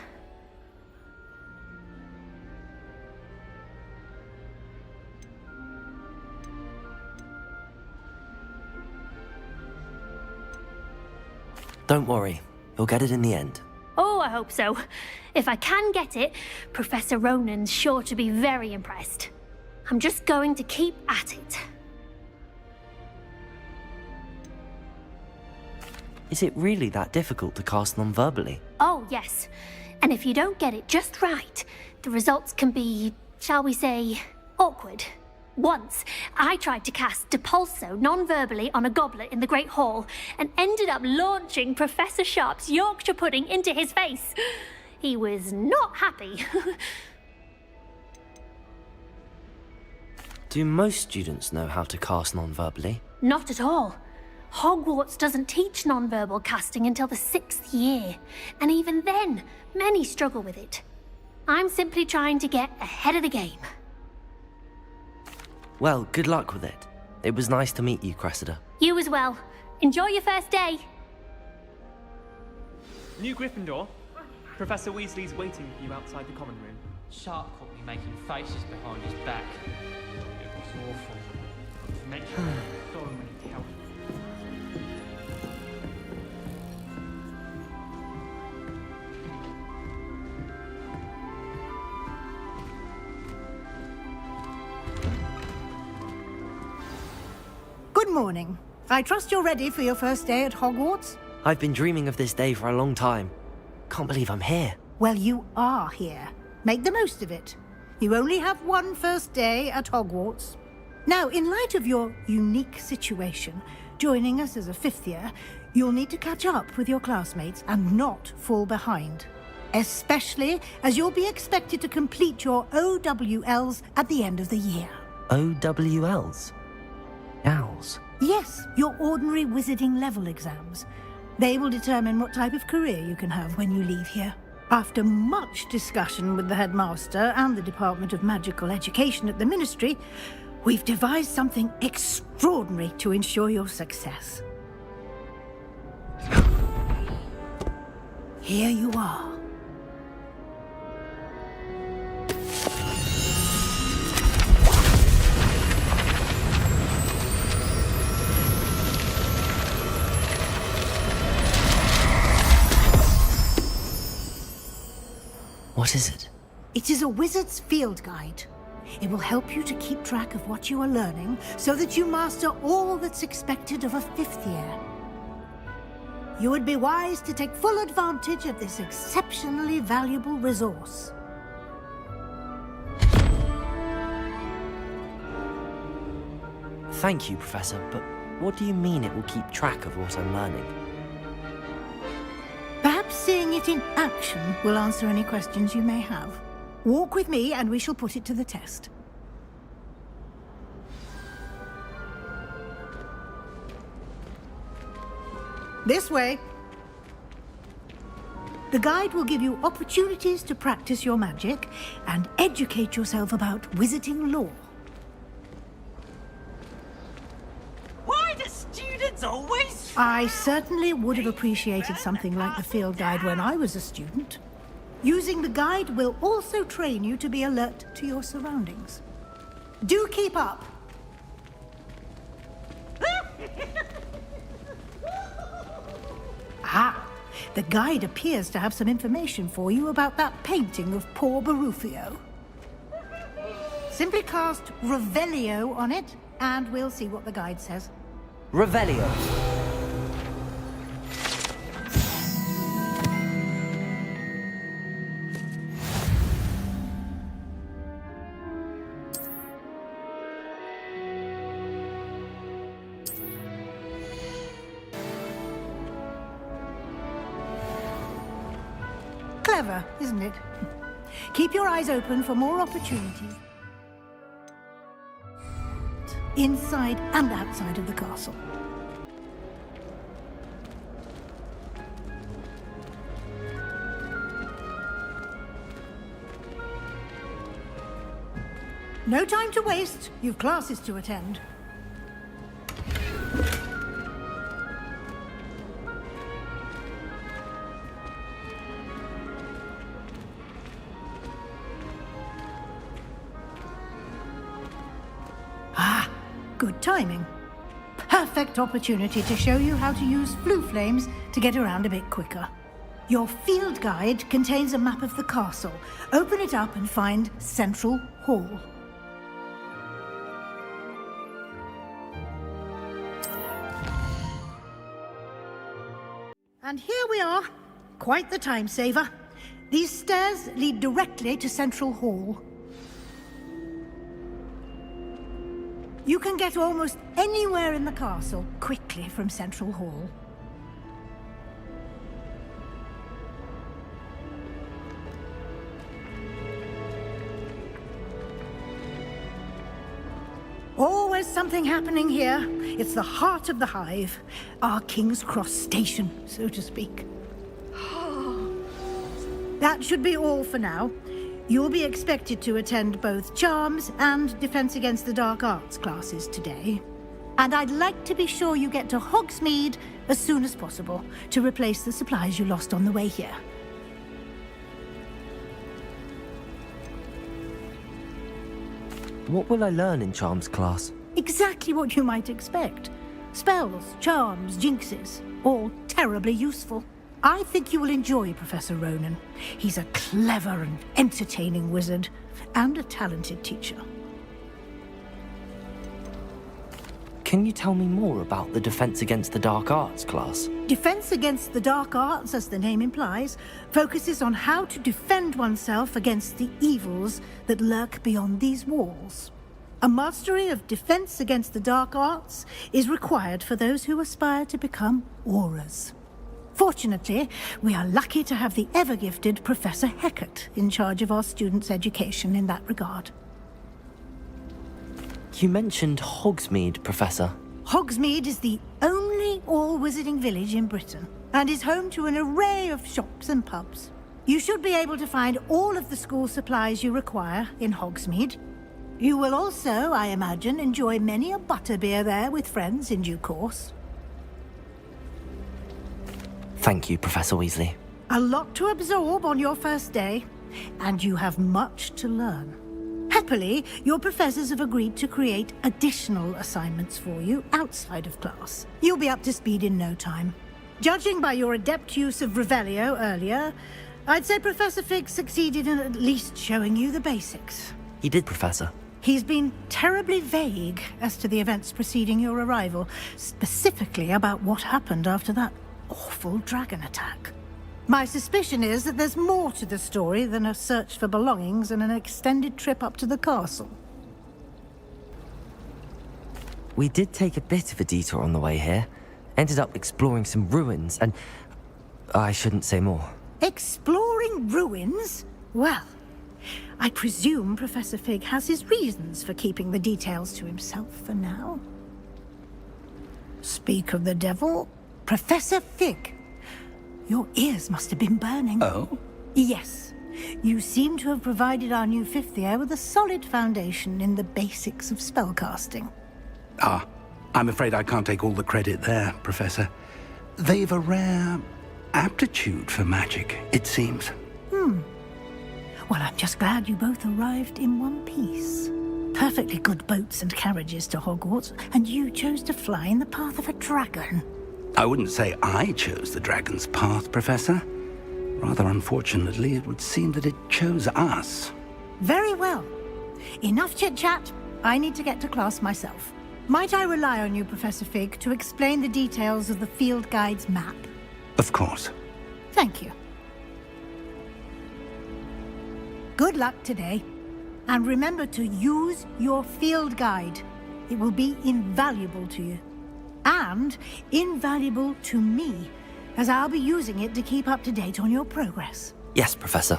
Don't worry, you'll get it in the end. Oh, I hope so. If I can get it, Professor Ronan's sure to be very impressed. I'm just going to keep at it. Is it really that difficult to cast non-verbally? Oh, yes. And if you don't get it just right, the results can be, shall we say, awkward. Once, I tried to cast Depulso non-verbally on a goblet in the Great Hall and ended up launching Professor Sharp's Yorkshire pudding into his face. He was not happy. Do most students know how to cast non-verbally? Not at all. Hogwarts doesn't teach non-verbal casting until the 6th year, and even then, many struggle with it. I'm simply trying to get ahead of the game. Well, good luck with it. It was nice to meet you, Cressida. You as well. Enjoy your first day. New Gryffindor. Professor Weasley's waiting for you outside the common room. Sharp caught me making faces behind his back. It was awful. It makes you so many help. Good morning. I trust you're ready for your first day at Hogwarts? I've been dreaming of this day for a long time. Can't believe I'm here. Well, you are here. Make the most of it. You only have one first day at Hogwarts. Now, in light of your unique situation, joining us as a 5th year, you'll need to catch up with your classmates and not fall behind. Especially as you'll be expected to complete your OWLs at the end of the year. OWLs? Owls? Yes, your ordinary wizarding level exams. They will determine what type of career you can have when you leave here. After much discussion with the headmaster and the Department of Magical Education at the Ministry, we've devised something extraordinary to ensure your success. Here you are. What is it? It is a wizard's field guide. It will help you to keep track of what you are learning so that you master all that's expected of a 5th year. You would be wise to take full advantage of this exceptionally valuable resource. Thank you, Professor, but what do you mean it will keep track of what I'm learning? Perhaps seeing it in action will answer any questions you may have. Walk with me and we shall put it to the test. This way. The guide will give you opportunities to practice your magic and educate yourself about wizarding lore. Why do students always... I certainly would have appreciated something like the field guide when I was a student. Using the guide will also train you to be alert to your surroundings. Do keep up. Ah, the guide appears to have some information for you about that painting of poor Barufio. Simply cast Revelio on it, and we'll see what the guide says. Revelio. Clever, isn't it? Keep your eyes open for more opportunities. Inside and outside of the castle. No time to waste. You've classes to attend. Ah, good timing. Perfect opportunity to show you how to use flue flames to get around a bit quicker. Your field guide contains a map of the castle. Open it up and find Central Hall. And here we are. Quite the time saver. These stairs lead directly to Central Hall. You can get almost anywhere in the castle quickly from Central Hall. Always something happening here. It's the heart of the hive. Our King's Cross station, so to speak. That should be all for now. You'll be expected to attend both Charms and Defense Against the Dark Arts classes today. And I'd like to be sure you get to Hogsmeade as soon as possible to replace the supplies you lost on the way here. What will I learn in Charms class? Exactly what you might expect. Spells, charms, jinxes, all terribly useful. I think you will enjoy Professor Ronan. He's a clever and entertaining wizard, and a talented teacher. Can you tell me more about the Defense Against the Dark Arts class? Defense Against the Dark Arts, as the name implies, focuses on how to defend oneself against the evils that lurk beyond these walls. A mastery of Defense Against the Dark Arts is required for those who aspire to become Aurors. Fortunately, we are lucky to have the ever-gifted Professor Hecat in charge of our students' education in that regard. You mentioned Hogsmeade, Professor. Hogsmeade is the only all-wizarding village in Britain, and is home to an array of shops and pubs. You should be able to find all of the school supplies you require in Hogsmeade. You will also, I imagine, enjoy many a butterbeer there with friends in due course. Thank you, Professor Weasley. A lot to absorb on your first day, and you have much to learn. Happily, your professors have agreed to create additional assignments for you outside of class. You'll be up to speed in no time. Judging by your adept use of Revelio earlier, I'd say Professor Fig succeeded in at least showing you the basics. He did, Professor. He's been terribly vague as to the events preceding your arrival, specifically about what happened after that awful dragon attack. My suspicion is that there's more to the story than a search for belongings and an extended trip up to the castle. We did take a bit of a detour on the way here. Ended up exploring some ruins and... I shouldn't say more. Exploring ruins? Well, I presume Professor Fig has his reasons for keeping the details to himself for now. Speak of the devil, Professor Fig. Your ears must have been burning. Oh? Yes. You seem to have provided our new fifth year with a solid foundation in the basics of spellcasting. Ah, I'm afraid I can't take all the credit there, Professor. They've a rare aptitude for magic, it seems. Well, I'm just glad you both arrived in one piece. Perfectly good boats and carriages to Hogwarts, and you chose to fly in the path of a dragon. I wouldn't say I chose the dragon's path, Professor. Rather unfortunately, it would seem that it chose us. Very well. Enough chit-chat. I need to get to class myself. Might I rely on you, Professor Fig, to explain the details of the field guide's map? Of course. Thank you. Good luck today. And remember to use your field guide. It will be invaluable to you. And invaluable to me, as I'll be using it to keep up to date on your progress. Yes, Professor.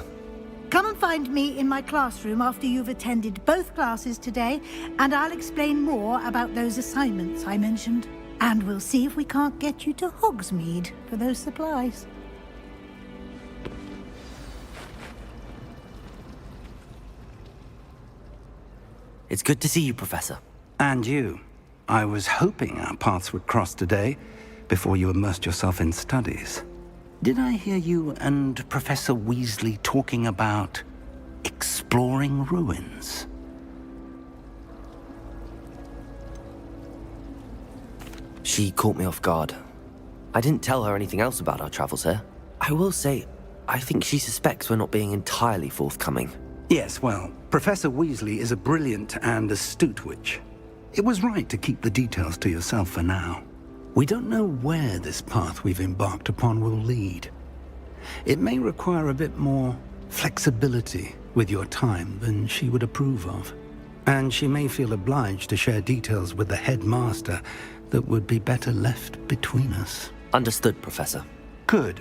Come and find me in my classroom after you've attended both classes today, and I'll explain more about those assignments I mentioned. And we'll see if we can't get you to Hogsmeade for those supplies. It's good to see you, Professor. And you. I was hoping our paths would cross today, before you immersed yourself in studies. Did I hear you and Professor Weasley talking about exploring ruins? She caught me off guard. I didn't tell her anything else about our travels here. I will say, I think she suspects we're not being entirely forthcoming. Yes, well, Professor Weasley is a brilliant and astute witch. It was right to keep the details to yourself for now. We don't know where this path we've embarked upon will lead. It may require a bit more flexibility with your time than she would approve of. And she may feel obliged to share details with the headmaster that would be better left between us. Understood, Professor. Good.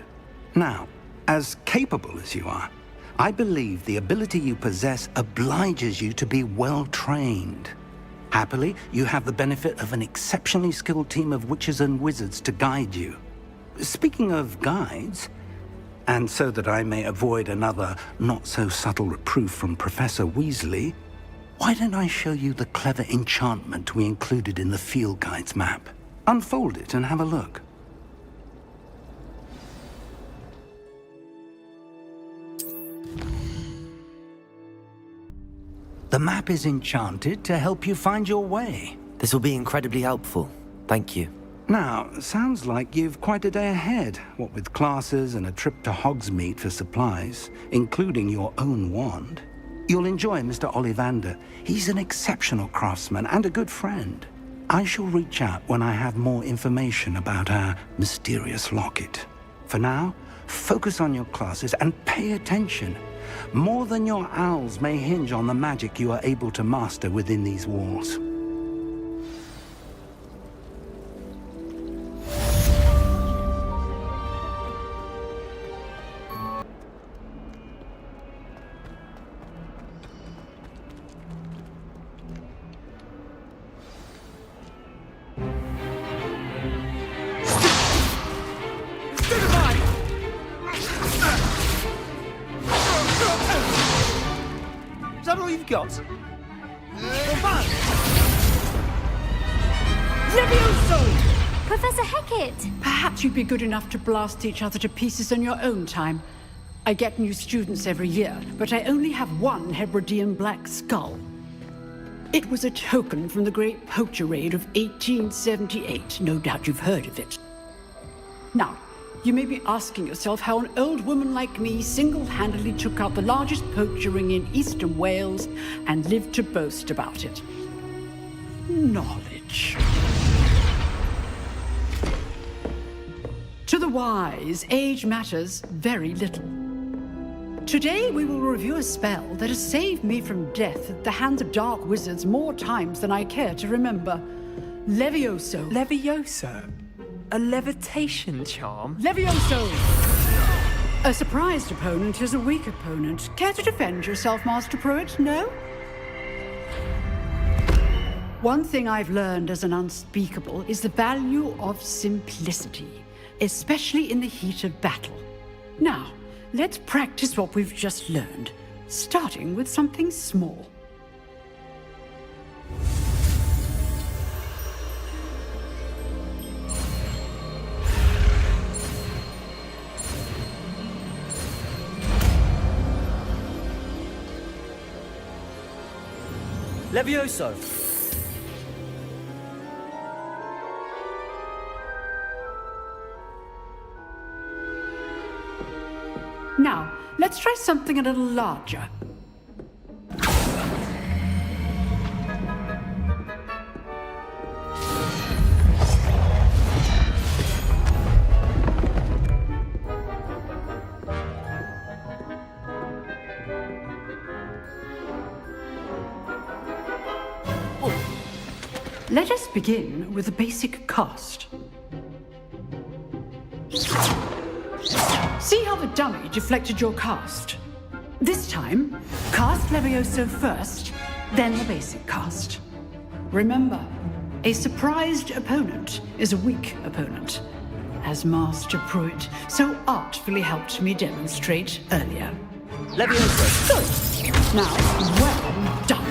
Now, as capable as you are, I believe the ability you possess obliges you to be well-trained. Happily, you have the benefit of an exceptionally skilled team of witches and wizards to guide you. Speaking of guides, and so that I may avoid another not-so-subtle reproof from Professor Weasley, why don't I show you the clever enchantment we included in the field guide's map? Unfold it and have a look. The map is enchanted to help you find your way. This will be incredibly helpful. Thank you. Now, sounds like you've quite a day ahead, what with classes and a trip to Hogsmeade for supplies, including your own wand. You'll enjoy Mr. Ollivander. He's an exceptional craftsman and a good friend. I shall reach out when I have more information about our mysterious locket. For now, focus on your classes and pay attention. More than your owls may hinge on the magic you are able to master within these walls. Is that all you've got? Levioso! Professor Hecat! Perhaps you'd be good enough to blast each other to pieces in your own time. I get new students every year, but I only have one Hebridean black skull. It was a token from the Great Poacher Raid of 1878. No doubt you've heard of it. Now, you may be asking yourself how an old woman like me single-handedly took out the largest poacher ring in eastern Wales and lived to boast about it. Knowledge. To the wise, age matters very little. Today we will review a spell that has saved me from death at the hands of dark wizards more times than I care to remember. Levioso. Levioso? A levitation charm? Levioso! A surprised opponent is a weak opponent. Care to defend yourself, Master Pruitt? No? One thing I've learned as an unspeakable is the value of simplicity, especially in the heat of battle. Now, let's practice what we've just learned, starting with something small. Levioso! Now, let's try something a little larger. Let us begin with the basic cast. See how the dummy deflected your cast? This time, cast Levioso first, then the basic cast. Remember, a surprised opponent is a weak opponent, as Master Pruitt so artfully helped me demonstrate earlier. Levioso! Good. Now, well done.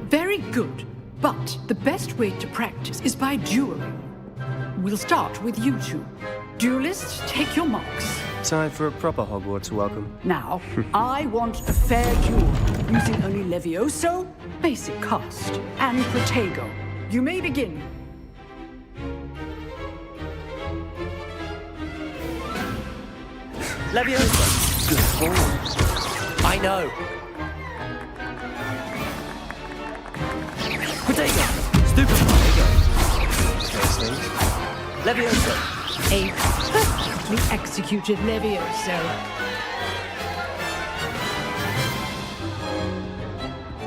Very good, but the best way to practice is by dueling. We'll start with you two. Duelists, take your marks. Time for a proper Hogwarts welcome. Now, I want a fair duel, using only Levioso, basic cast, and Protego. You may begin. Levioso! Good ball. I know. Protego! Stupefy! Levioso. A perfectly executed Levioso.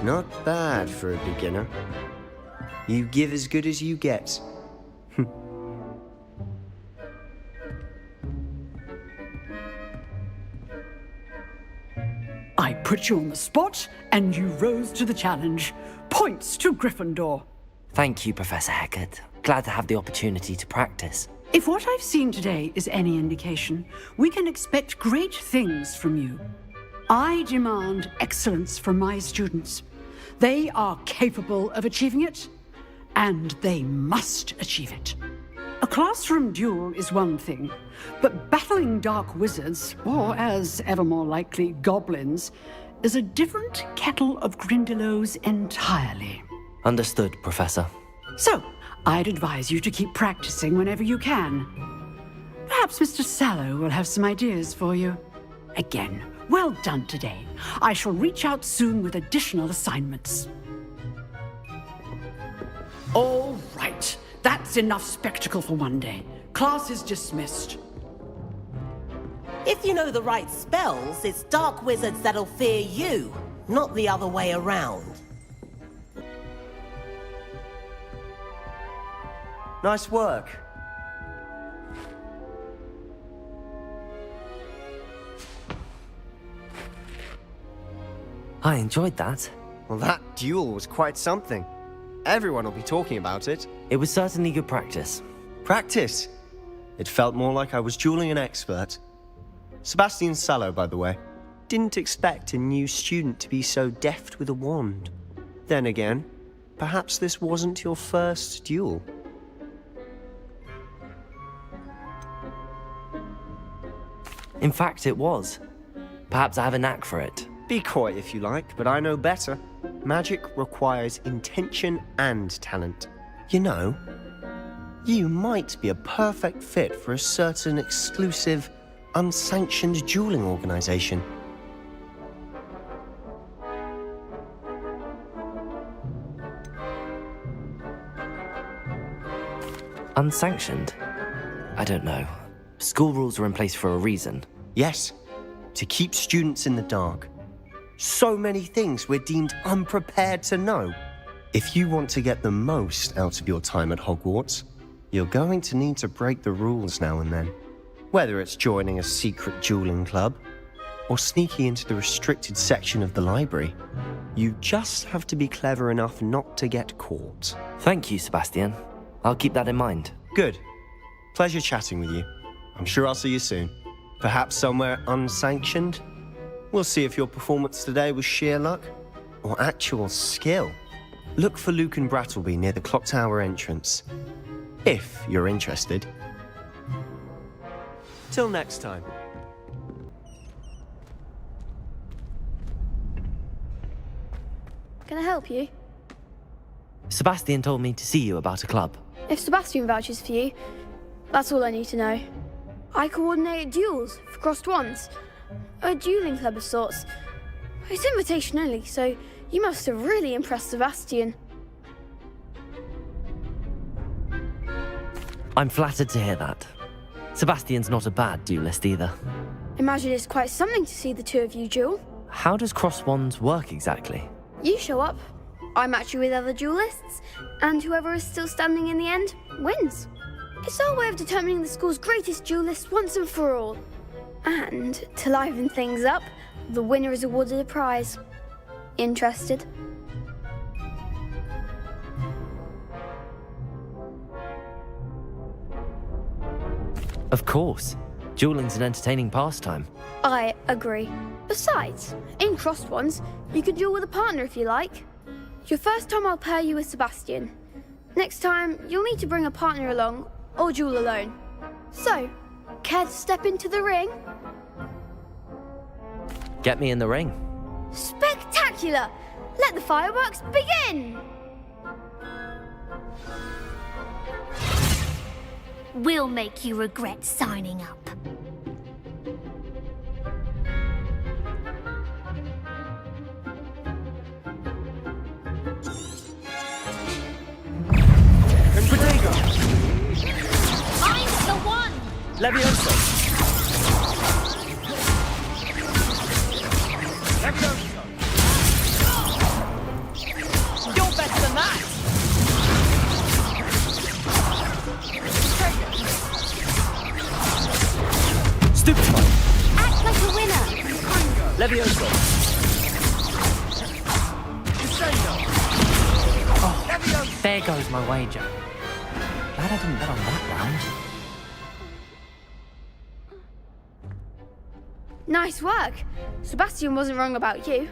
Not bad for a beginner. You give as good as you get. I put you on the spot, and you rose to the challenge. Points to Gryffindor. Thank you, Professor Hecat. Glad to have the opportunity to practice. If what I've seen today is any indication, we can expect great things from you. I demand excellence from my students. They are capable of achieving it, and they must achieve it. A classroom duel is one thing, but battling dark wizards, or as ever more likely, goblins, is a different kettle of Grindylows entirely. Understood, Professor. So, I'd advise you to keep practicing whenever you can. Perhaps Mr. Sallow will have some ideas for you. Again, well done today. I shall reach out soon with additional assignments. All right. That's enough spectacle for one day. Class is dismissed. If you know the right spells, it's dark wizards that'll fear you, not the other way around. Nice work. I enjoyed that. Well, that duel was quite something. Everyone will be talking about it. It was certainly good practice. Practice? It felt more like I was dueling an expert. Sebastian Sallow, by the way. Didn't expect a new student to be so deft with a wand. Then again, perhaps this wasn't your first duel. In fact, it was. Perhaps I have a knack for it. Be coy if you like, but I know better. Magic requires intention and talent. You know, you might be a perfect fit for a certain exclusive, unsanctioned dueling organization. Unsanctioned? I don't know. School rules are in place for a reason. Yes, to keep students in the dark. So many things we're deemed unprepared to know. If you want to get the most out of your time at Hogwarts, you're going to need to break the rules now and then. Whether it's joining a secret dueling club, or sneaking into the restricted section of the library, you just have to be clever enough not to get caught. Thank you, Sebastian. I'll keep that in mind. Good. Pleasure chatting with you. I'm sure I'll see you soon. Perhaps somewhere unsanctioned? We'll see if your performance today was sheer luck or actual skill. Look for Luke and Brattleby near the clock tower entrance, if you're interested. Till next time. Can I help you? Sebastian told me to see you about a club. If Sebastian vouches for you, that's all I need to know. I coordinate duels for crossed wands. A dueling club of sorts. It's invitation only, so you must have really impressed Sebastian. I'm flattered to hear that. Sebastian's not a bad duelist either. Imagine it's quite something to see the two of you duel. How does cross wands work exactly? You show up, I match you with other duelists, and whoever is still standing in the end wins. It's our way of determining the school's greatest duelist once and for all. And, to liven things up, the winner is awarded a prize. Interested? Of course. Dueling's an entertaining pastime. I agree. Besides, in crossed ones, you can duel with a partner if you like. Your first time I'll pair you with Sebastian. Next time, you'll need to bring a partner along, or duel alone. So, care to step into the ring? Get me in the ring. Spectacular! Let the fireworks begin! We'll make you regret signing up. Levioso! Levioso! You're better than that! Stupefy! Act like a winner! Levioso! Levioso! There goes my wager. Glad I didn't bet on that round. Nice work. Sebastian wasn't wrong about you.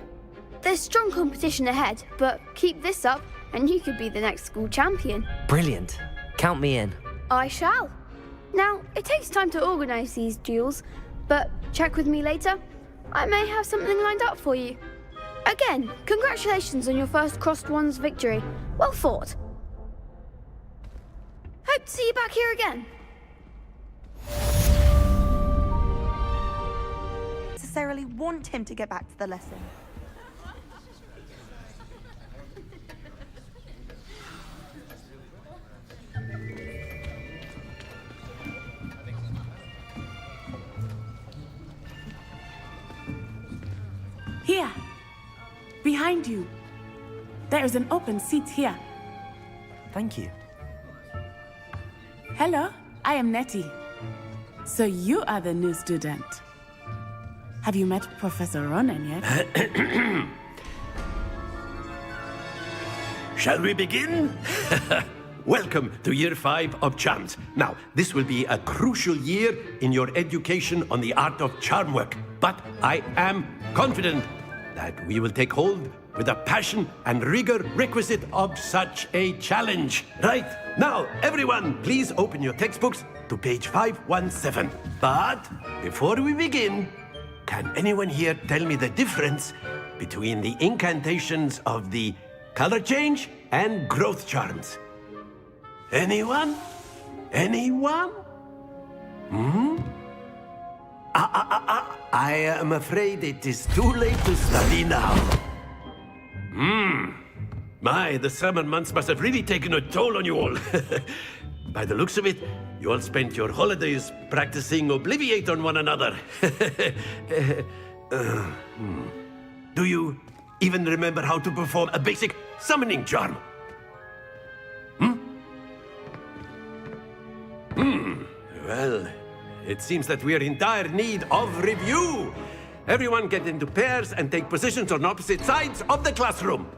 There's strong competition ahead, but keep this up and you could be the next school champion. Brilliant. Count me in. I shall. Now, it takes time to organise these duels, but check with me later. I may have something lined up for you. Again, congratulations on your first Crossed Wands victory. Well fought. Hope to see you back here again. Necessarily want him to get back to the lesson. Here. Behind you. There is an open seat here. Thank you. Hello, I am Nettie. So you are the new student. Have you met Professor Ronan yet? Shall we begin? Welcome to Year 5 of Charms. Now, this will be a crucial year in your education on the art of charm work. But I am confident that we will take hold with the passion and rigor requisite of such a challenge. Right, now, everyone, please open your textbooks to page 517. But before we begin, can anyone here tell me the difference between the incantations of the color change and growth charms? Anyone? Anyone? I am afraid it is too late to study now. My, the summer months must have really taken a toll on you all. By the looks of it, you all spent your holidays practicing Obliviate on one another. Do you even remember how to perform a basic summoning charm? Well, it seems that we are in dire need of review. Everyone get into pairs and take positions on opposite sides of the classroom.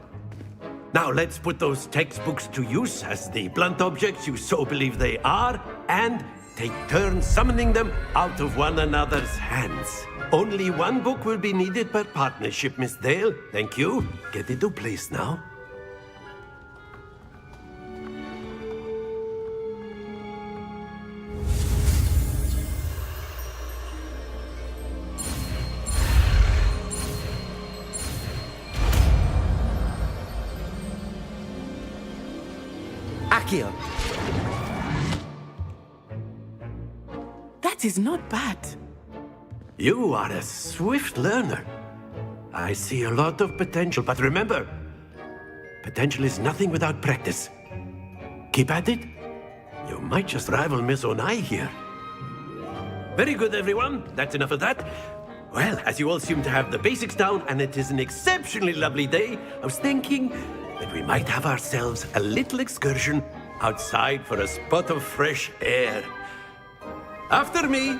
Now let's put those textbooks to use as the blunt objects you so believe they are, and take turns summoning them out of one another's hands. Only one book will be needed per partnership, Miss Dale. Thank you. Get into place now. Accio! That is not bad. You are a swift learner. I see a lot of potential, but remember, potential is nothing without practice. Keep at it. You might just rival Miss Onai here. Very good, everyone. That's enough of that. Well, as you all seem to have the basics down, and it is an exceptionally lovely day, I was thinking that we might have ourselves a little excursion outside for a spot of fresh air. After me.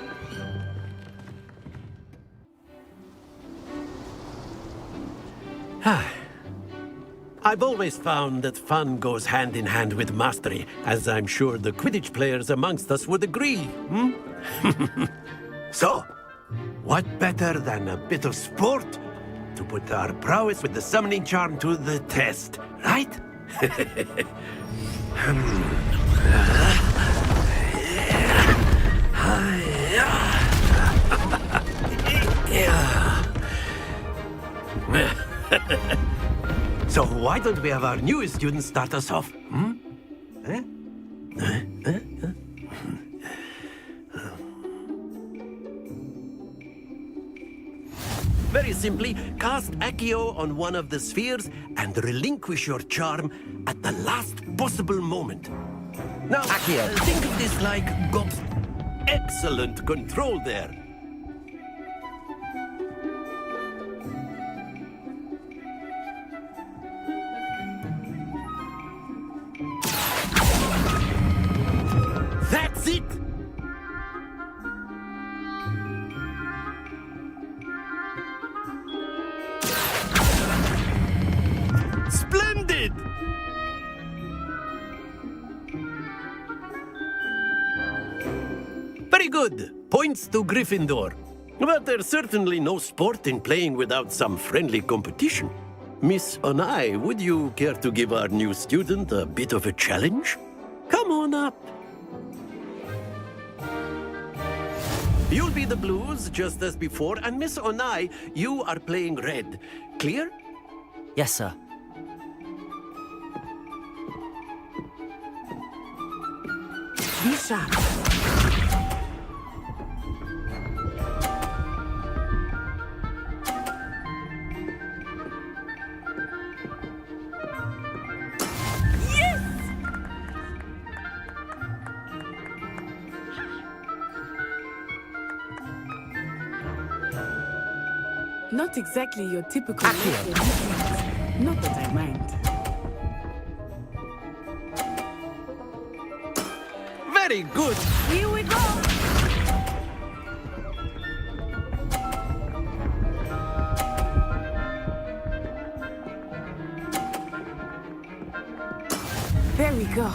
I've always found that fun goes hand in hand with mastery, as I'm sure the Quidditch players amongst us would agree. So, what better than a bit of sport to put our prowess with the summoning charm to the test, right? So why don't we have our newest student start us off? Very simply, cast Accio on one of the spheres and relinquish your charm at the last possible moment. Now, Accio. Think of this like Excellent control there. That's it! Splendid! Very good. Points to Gryffindor. But there's certainly no sport in playing without some friendly competition. Miss Onai, would you care to give our new student a bit of a challenge? Come on up. You'll be the blues, just as before, and Miss Onai, you are playing red. Clear? Yes, sir. Be sharp. Not exactly your typical lesson. Not that I mind. Very good. Here we go. There we go.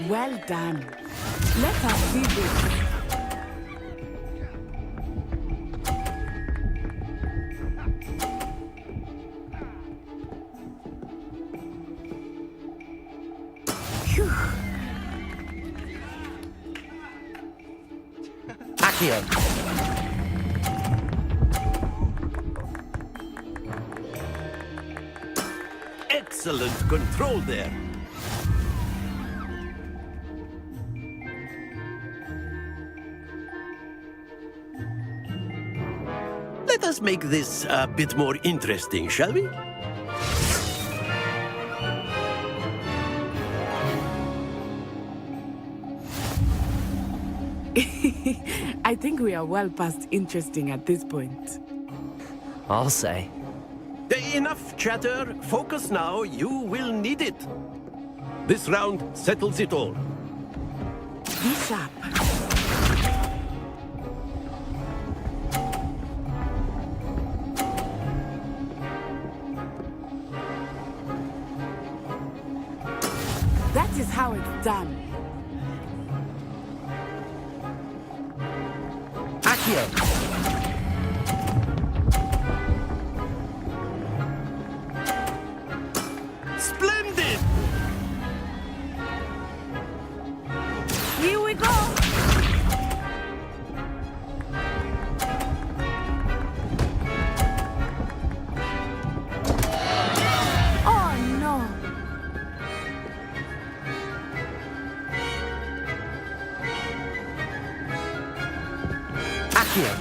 Well done. Let us see this. Phew. Accio. Excellent control there. Let us make this a bit more interesting, shall we? I think we are well past interesting at this point. I'll say. Enough chatter. Focus now. You will need it. This round settles it all. Be sharp. That is how it's done. Accio. Splendid! Here we go. Oh no. Accio.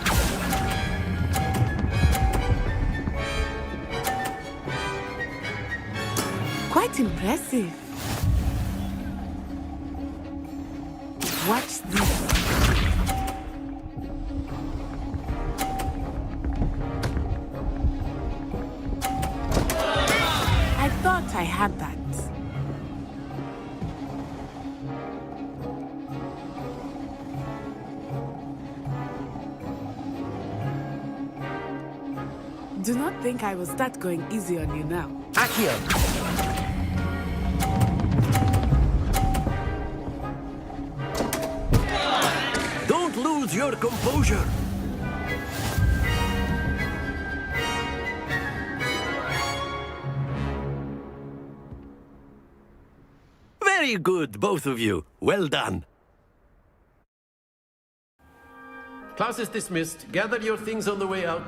Quite impressive. Watch this. I thought I had that. Do not think I will start going easy on you now. Accio. Don't lose your composure. Very good, both of you. Well done. Class is dismissed. Gather your things on the way out.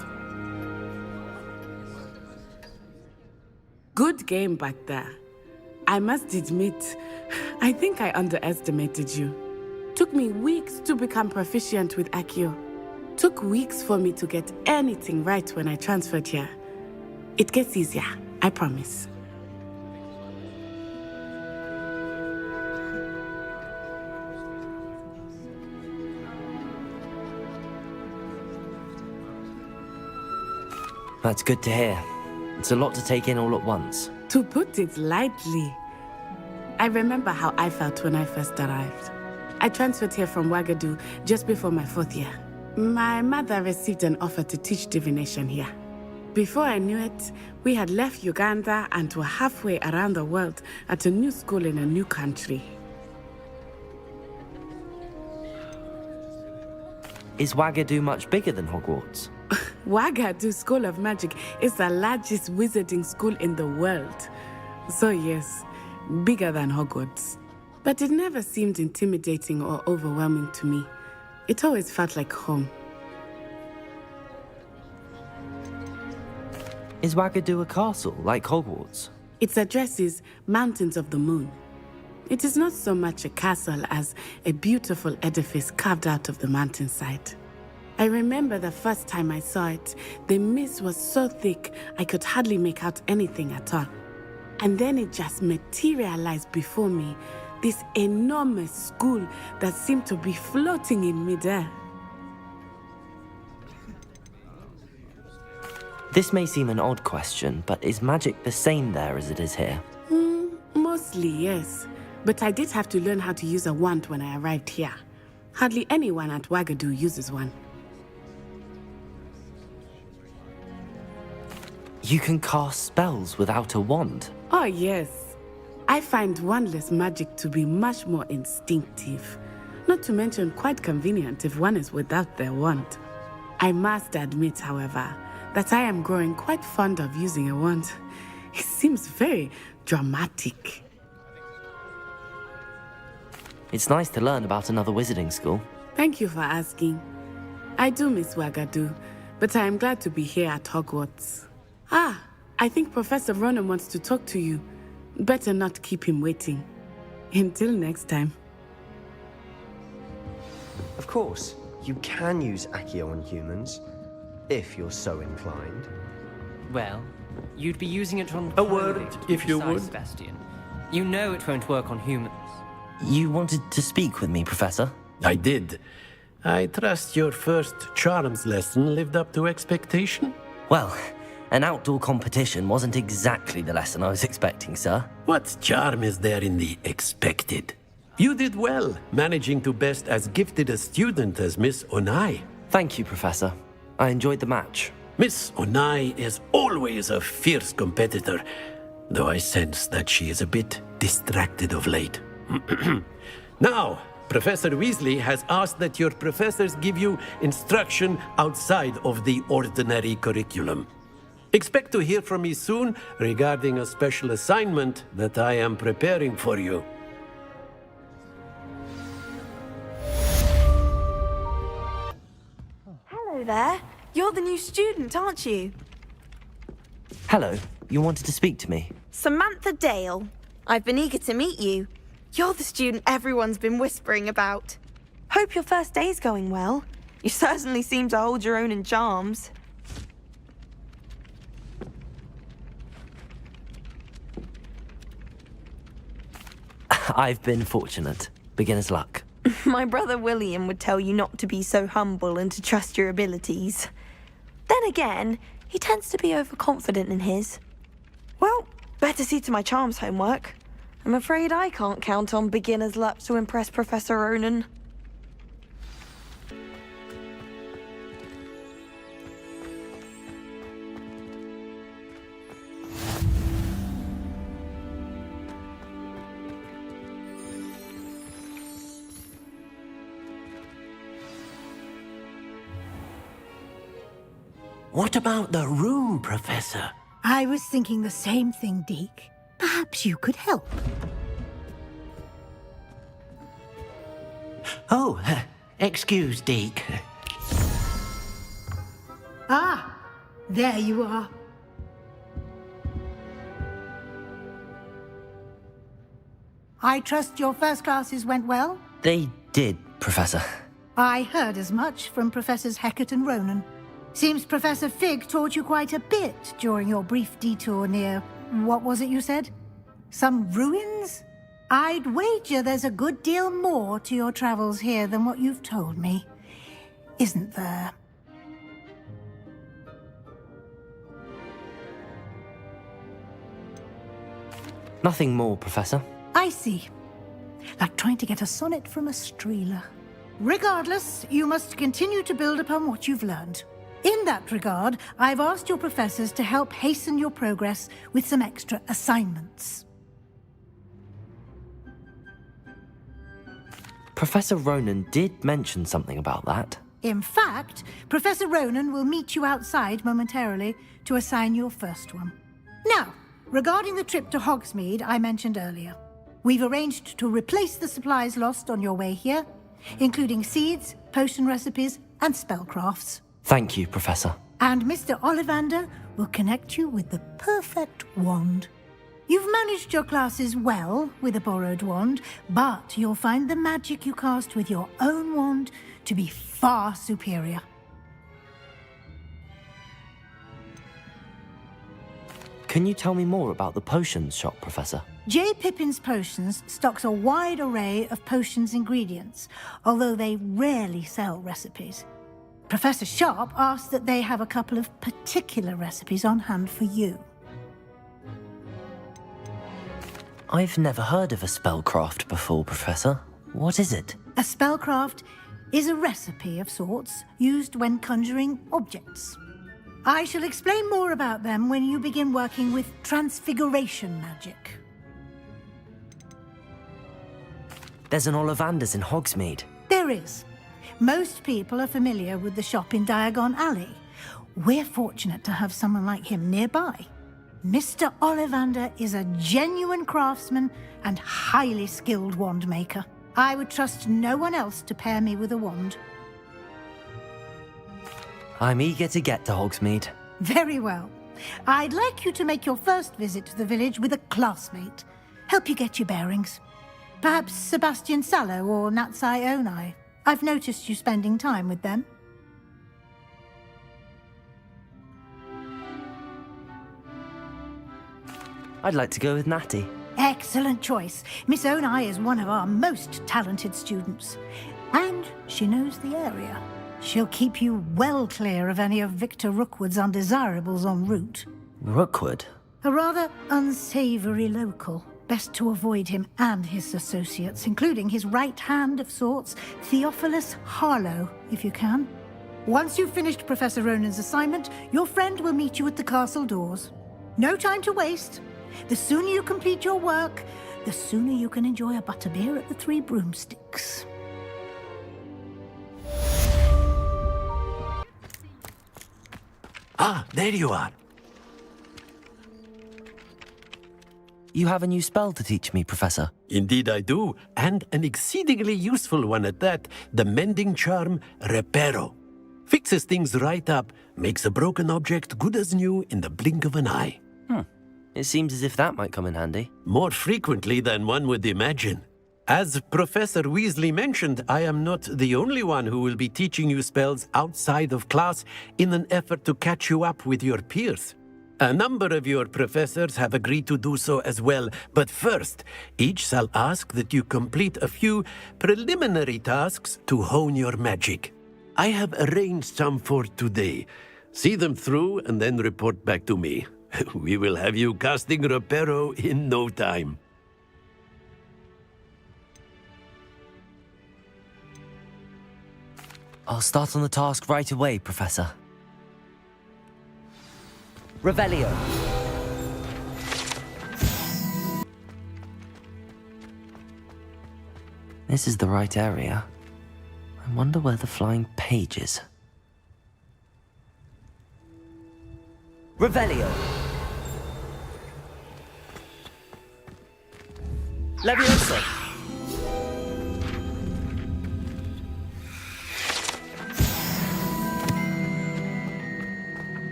Good game back there. I must admit, I think I underestimated you. Took me weeks to become proficient with Accio. Took weeks for me to get anything right when I transferred here. It gets easier, I promise. That's good to hear. It's a lot to take in all at once. To put it lightly, I remember how I felt when I first arrived. I transferred here from Wagadu just before my 4th year. My mother received an offer to teach divination here. Before I knew it, we had left Uganda and were halfway around the world at a new school in a new country. Is Wagadu much bigger than Hogwarts? Wagadu School of Magic is the largest wizarding school in the world. So yes, bigger than Hogwarts. But it never seemed intimidating or overwhelming to me. It always felt like home. Is Wagadu a castle, like Hogwarts? Its address is Mountains of the Moon. It is not so much a castle as a beautiful edifice carved out of the mountainside. I remember the first time I saw it, the mist was so thick I could hardly make out anything at all. And then it just materialized before me, this enormous school that seemed to be floating in midair. This may seem an odd question, but is magic the same there as it is here? Mostly, yes. But I did have to learn how to use a wand when I arrived here. Hardly anyone at Wagadu uses one. You can cast spells without a wand? Oh, yes. I find wandless magic to be much more instinctive. Not to mention quite convenient if one is without their wand. I must admit, however, that I am growing quite fond of using a wand. It seems very dramatic. It's nice to learn about another wizarding school. Thank you for asking. I do miss Wagadu, but I am glad to be here at Hogwarts. Ah, I think Professor Ronan wants to talk to you. Better not keep him waiting. Until next time. Of course, you can use Accio on humans, if you're so inclined. Well, you'd be using it on A word, clothing, to be if you precise, would. Sebastian. You know it won't work on humans. You wanted to speak with me, Professor? I did. I trust your first charms lesson lived up to expectation? Well, an outdoor competition wasn't exactly the lesson I was expecting, sir. What charm is there in the expected? You did well, managing to best as gifted a student as Miss Onai. Thank you, Professor. I enjoyed the match. Miss Onai is always a fierce competitor, though I sense that she is a bit distracted of late. Now, Professor Weasley has asked that your professors give you instruction outside of the ordinary curriculum. Expect to hear from me soon regarding a special assignment that I am preparing for you. Hello there. You're the new student, aren't you? Hello, you wanted to speak to me? Samantha Dale. I've been eager to meet you. You're the student everyone's been whispering about. Hope your first day's going well. You certainly seem to hold your own in charms. I've been fortunate. Beginner's luck. My brother William would tell you not to be so humble and to trust your abilities. Then again, he tends to be overconfident in his. Well, better see to my charms homework. I'm afraid I can't count on beginner's luck to impress Professor Ronan. What about the room, Professor? I was thinking the same thing, Deke. Perhaps you could help. Oh, excuse, Deke. Ah, there you are. I trust your first classes went well? They did, Professor. I heard as much from Professors Hecat and Ronan. Seems Professor Fig taught you quite a bit during your brief detour near... what was it you said? Some ruins? I'd wager there's a good deal more to your travels here than what you've told me. Isn't there? Nothing more, Professor. I see. Like trying to get a sonnet from a streeler. Regardless, you must continue to build upon what you've learned. In that regard, I've asked your professors to help hasten your progress with some extra assignments. Professor Ronan did mention something about that. In fact, Professor Ronan will meet you outside momentarily to assign your first one. Now, regarding the trip to Hogsmeade I mentioned earlier, we've arranged to replace the supplies lost on your way here, including seeds, potion recipes, and spellcrafts. Thank you, Professor. And Mr. Ollivander will connect you with the perfect wand. You've managed your classes well with a borrowed wand, but you'll find the magic you cast with your own wand to be far superior. Can you tell me more about the potions shop, Professor? J. Pippin's Potions stocks a wide array of potions ingredients, although they rarely sell recipes. Professor Sharp asked that they have a couple of particular recipes on hand for you. I've never heard of a spellcraft before, Professor. What is it? A spellcraft is a recipe of sorts used when conjuring objects. I shall explain more about them when you begin working with transfiguration magic. There's an Ollivander's in Hogsmeade. There is. Most people are familiar with the shop in Diagon Alley. We're fortunate to have someone like him nearby. Mr. Ollivander is a genuine craftsman and highly skilled wand maker. I would trust no one else to pair me with a wand. I'm eager to get to Hogsmeade. Very well. I'd like you to make your first visit to the village with a classmate. Help you get your bearings. Perhaps Sebastian Sallow or Natsai Onai. I've noticed you spending time with them. I'd like to go with Natty. Excellent choice. Miss Onai is one of our most talented students. And she knows the area. She'll keep you well clear of any of Victor Rookwood's undesirables en route. Rookwood? A rather unsavory local. Best to avoid him and his associates, including his right hand of sorts, Theophilus Harlow, if you can. Once you've finished Professor Ronan's assignment, your friend will meet you at the castle doors. No time to waste. The sooner you complete your work, the sooner you can enjoy a butterbeer at the Three Broomsticks. Ah, there you are. You have a new spell to teach me, Professor. Indeed I do, and an exceedingly useful one at that, the mending charm Reparo. Fixes things right up, makes a broken object good as new in the blink of an eye. It seems as if that might come in handy. More frequently than one would imagine. As Professor Weasley mentioned, I am not the only one who will be teaching you spells outside of class in an effort to catch you up with your peers. A number of your professors have agreed to do so as well, but first, each shall ask that you complete a few preliminary tasks to hone your magic. I have arranged some for today. See them through and then report back to me. We will have you casting Reparo in no time. I'll start on the task right away, Professor. Revelio. This is the right area. I wonder where the flying page is. Revelio. Leviosa.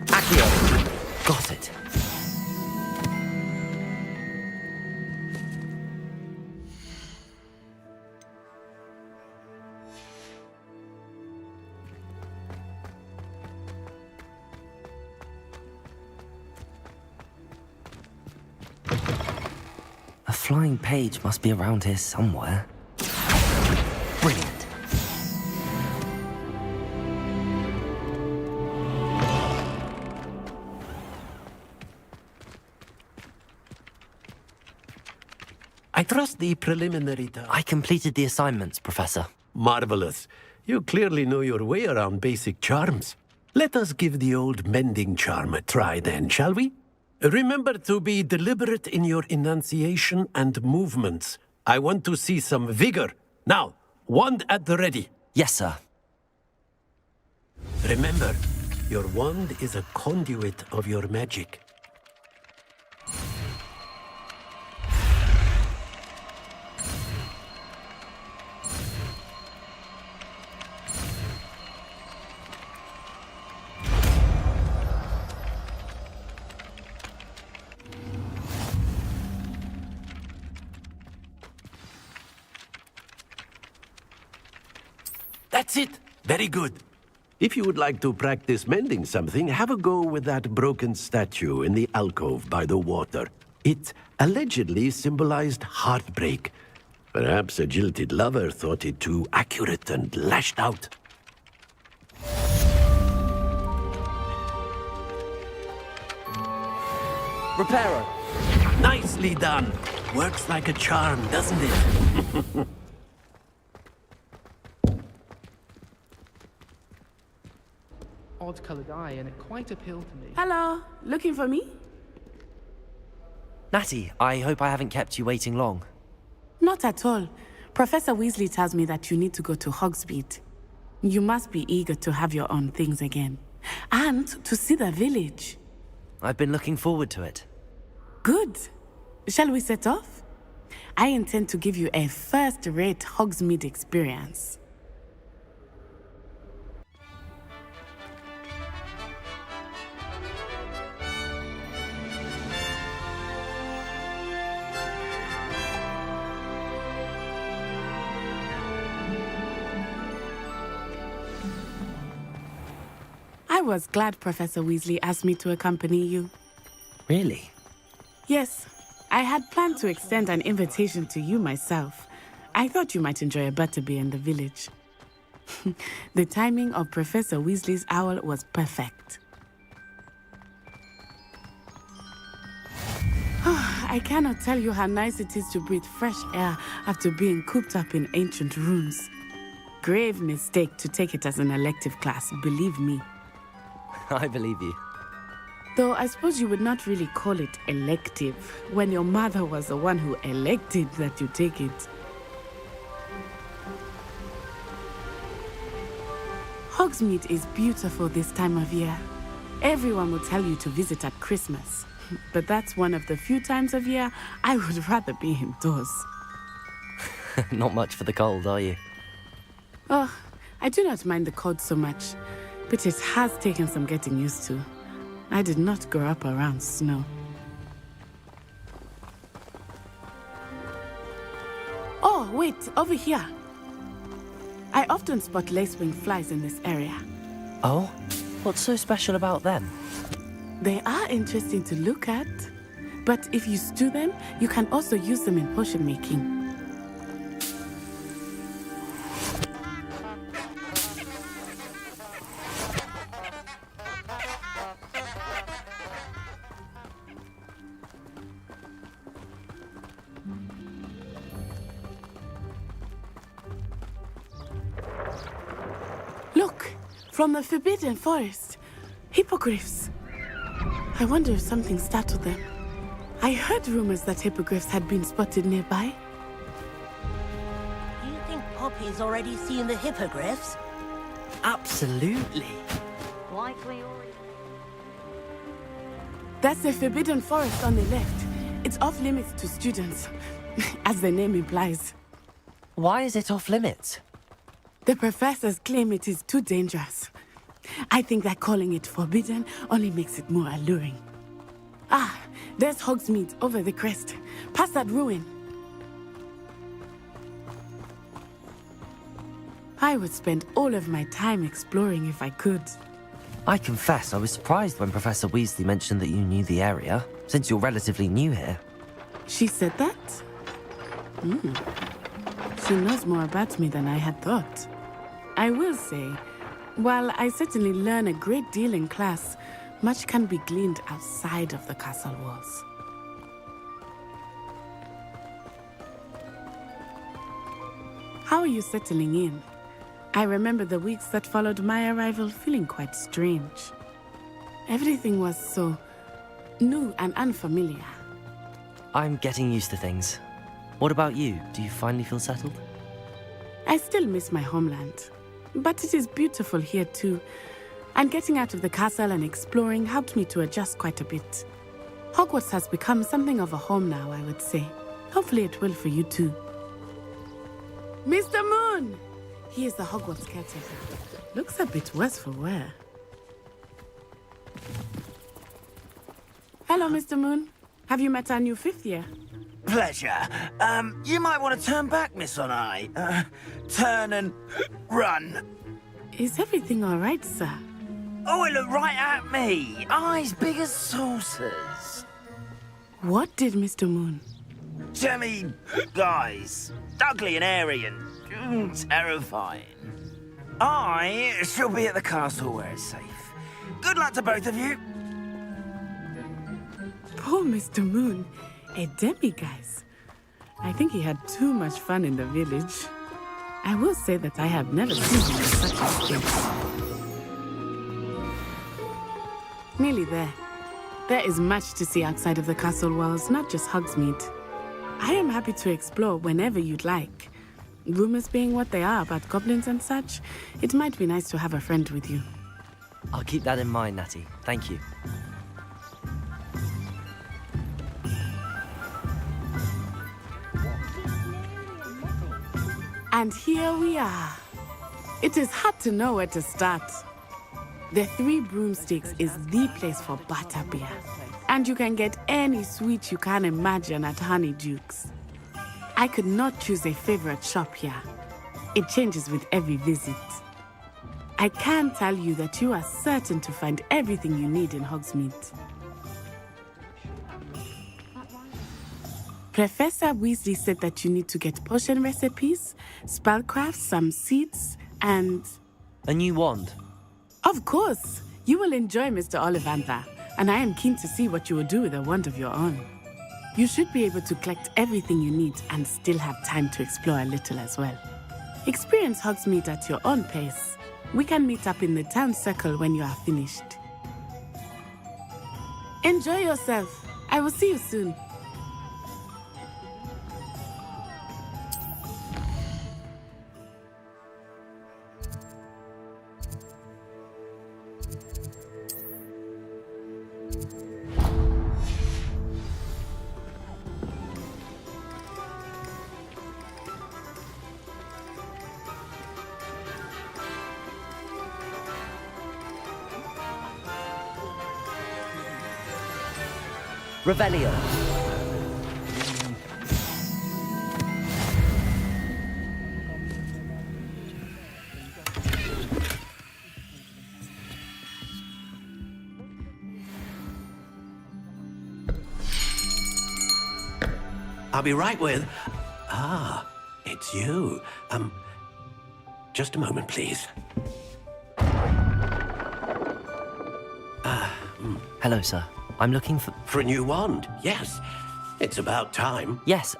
Accio. Got it. flying page must be around here somewhere. Brilliant. I trust the preliminary I completed the assignments, Professor. Marvelous. You clearly know your way around basic charms. Let us give the old mending charm a try then, shall we? Remember to be deliberate in your enunciation and movements. I want to see some vigor. Now, wand at the ready. Yes, sir. Remember, your wand is a conduit of your magic. That's it! Very good. If you would like to practice mending something, have a go with that broken statue in the alcove by the water. It allegedly symbolized heartbreak. Perhaps a jilted lover thought it too accurate and lashed out. Reparo! Nicely done! Works like a charm, doesn't it? Odd-coloured eye, and it quite appealed to me. Hello, looking for me? Natty, I hope I haven't kept you waiting long. Not at all. Professor Weasley tells me that you need to go to Hogsmeade. You must be eager to have your own things again. And to see the village. I've been looking forward to it. Good. Shall we set off? I intend to give you a first-rate Hogsmeade experience. I was glad Professor Weasley asked me to accompany you. Really? Yes. I had planned to extend an invitation to you myself. I thought you might enjoy a butterbeer in the village. The timing of Professor Weasley's owl was perfect. I cannot tell you how nice it is to breathe fresh air after being cooped up in ancient rooms. Grave mistake to take it as an elective class, believe me. I believe you. Though I suppose you would not really call it elective when your mother was the one who elected that you take it. Hogsmeade is beautiful this time of year. Everyone will tell you to visit at Christmas. But that's one of the few times of year I would rather be indoors. Not much for the cold, are you? Oh, I do not mind the cold so much, but it has taken some getting used to. I did not grow up around snow. Oh, wait, over here. I often spot lacewing flies in this area. Oh? What's so special about them? They are interesting to look at, but if you stew them, you can also use them in potion making. Look, from the Forbidden Forest, hippogriffs. I wonder if something startled them. I heard rumors that hippogriffs had been spotted nearby. Do you think Poppy's already seen the hippogriffs? Absolutely. Likely already. That's the Forbidden Forest on the left. It's off limits to students, as the name implies. Why is it off limits? The professors claim it is too dangerous. I think that calling it forbidden only makes it more alluring. Ah, there's Hogsmeade over the crest, past that ruin. I would spend all of my time exploring if I could. I confess I was surprised when Professor Weasley mentioned that you knew the area, since you're relatively new here. She said that? She knows more about me than I had thought. I will say, while I certainly learn a great deal in class, much can be gleaned outside of the castle walls. How are you settling in? I remember the weeks that followed my arrival feeling quite strange. Everything was so new and unfamiliar. I'm getting used to things. What about you? Do you finally feel settled? I still miss my homeland, but it is beautiful here too. And getting out of the castle and exploring helped me to adjust quite a bit. Hogwarts has become something of a home now, I would say. Hopefully it will for you too. Mr. Moon! He is the Hogwarts caretaker. Looks a bit worse for wear. Hello, Mr. Moon. Have you met our new 5th year? Pleasure. You might want to turn back, Miss Onai. Turn and run. Is everything all right, sir? Oh, it looked right at me. Eyes big as saucers. What did Mr. Moon? Jemmy guys. Ugly and airy and terrifying. I shall be at the castle where it's safe. Good luck to both of you. Poor Mr. Moon. A demiguise. I think he had too much fun in the village. I will say that I have never seen him in such a state. Nearly there. There is much to see outside of the castle walls, not just Hogsmeade. I am happy to explore whenever you'd like. Rumors being what they are about goblins and such, it might be nice to have a friend with you. I'll keep that in mind, Natty. Thank you. And here we are. It is hard to know where to start. The Three Broomsticks is the place for butterbeer. And you can get any sweet you can imagine at Honeydukes. I could not choose a favorite shop here. It changes with every visit. I can tell you that you are certain to find everything you need in Hogsmeade. Professor Weasley said that you need to get potion recipes, spellcraft, some seeds, and... A new wand? Of course! You will enjoy Mr. Ollivander, and I am keen to see what you will do with a wand of your own. You should be able to collect everything you need and still have time to explore a little as well. Experience Hogsmeade at your own pace. We can meet up in the town circle when you are finished. Enjoy yourself. I will see you soon. Revelio. I'll be right with... Ah, it's you. Just a moment, please. Hello, sir. I'm looking for... For a new wand, yes. It's about time. Yes,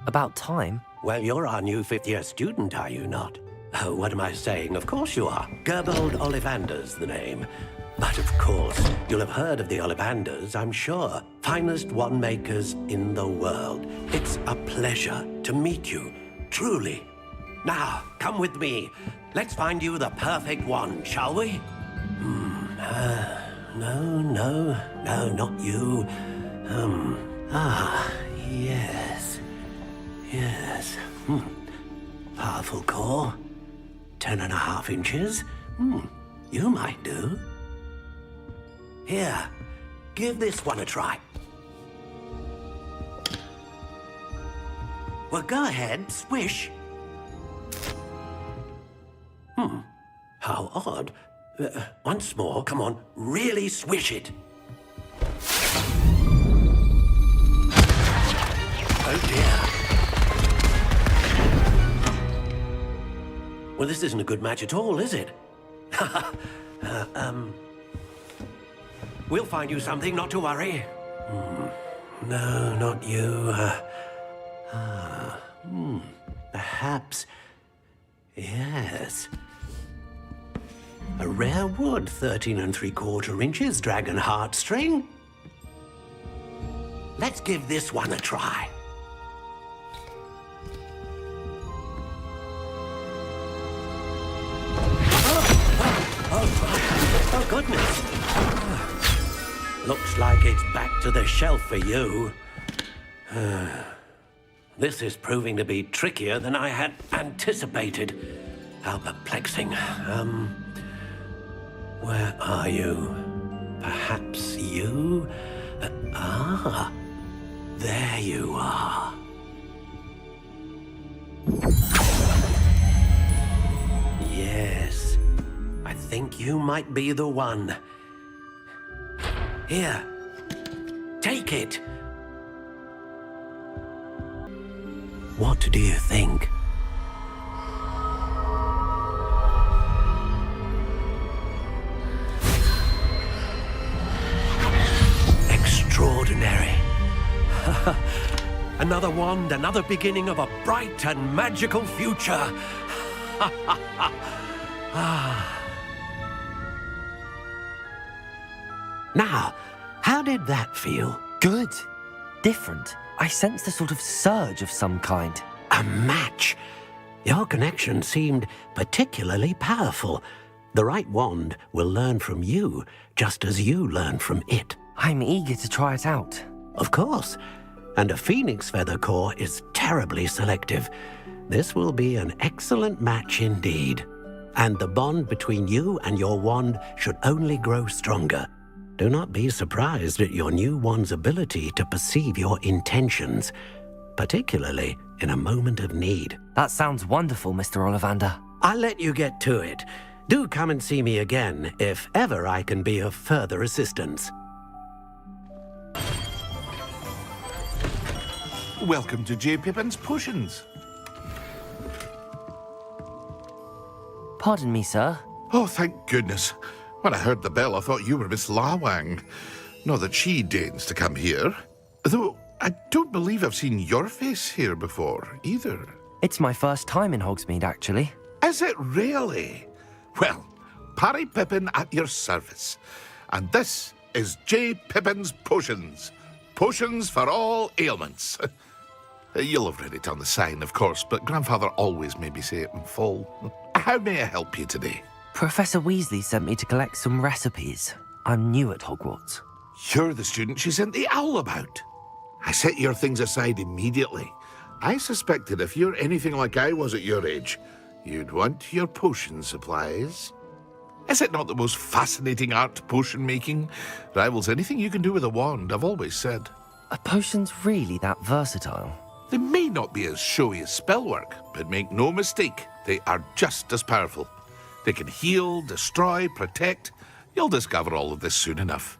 about time? Well, you're our new 5th year student, are you not? Oh, what am I saying? Of course you are. Gerbold Ollivander's the name. But of course, you'll have heard of the Ollivanders, I'm sure. Finest wand makers in the world. It's a pleasure to meet you, truly. Now, come with me. Let's find you the perfect wand, shall we? No, not you. Yes. Powerful core. 10.5 inches. You might do. Here, give this one a try. Well, go ahead, swish. How odd. Once more, come on, really swish it. Oh dear. Well, this isn't a good match at all, is it? We'll find you something, not to worry. No, not you. Perhaps... Yes. A rare wood, 13 3/4 inches, dragon heartstring. Let's give this one a try. Oh, goodness. Looks like it's back to the shelf for you. This is proving to be trickier than I had anticipated. How perplexing. Where are you? Perhaps you? There you are. Yes, I think you might be the one. Here, take it. What do you think? Extraordinary. Another wand, another beginning of a bright and magical future. Now, how did that feel? Good. Different. I sensed a sort of surge of some kind. A match? Your connection seemed particularly powerful. The right wand will learn from you, just as you learn from it. I'm eager to try it out. Of course. And a phoenix feather core is terribly selective. This will be an excellent match indeed. And the bond between you and your wand should only grow stronger. Do not be surprised at your new wand's ability to perceive your intentions, particularly in a moment of need. That sounds wonderful, Mr. Ollivander. I'll let you get to it. Do come and see me again if ever I can be of further assistance. Welcome to J. Pippin's Potions. Pardon me, sir. Oh, thank goodness. When I heard the bell, I thought you were Miss Lawang. Not that she deigns to come here. Though I don't believe I've seen your face here before, either. It's my first time in Hogsmeade, actually. Is it really? Well, Parry Pippin at your service. And this is J. Pippin's Potions. Potions for all ailments. You'll have read it on the sign, of course, but Grandfather always made me say it in full. How may I help you today? Professor Weasley sent me to collect some recipes. I'm new at Hogwarts. You're the student she sent the owl about. I set your things aside immediately. I suspected if you're anything like I was at your age, you'd want your potion supplies. Is it not the most fascinating art, potion making? Rivals anything you can do with a wand, I've always said. Are potions really that versatile? They may not be as showy as spellwork, but make no mistake, they are just as powerful. They can heal, destroy, protect. You'll discover all of this soon enough.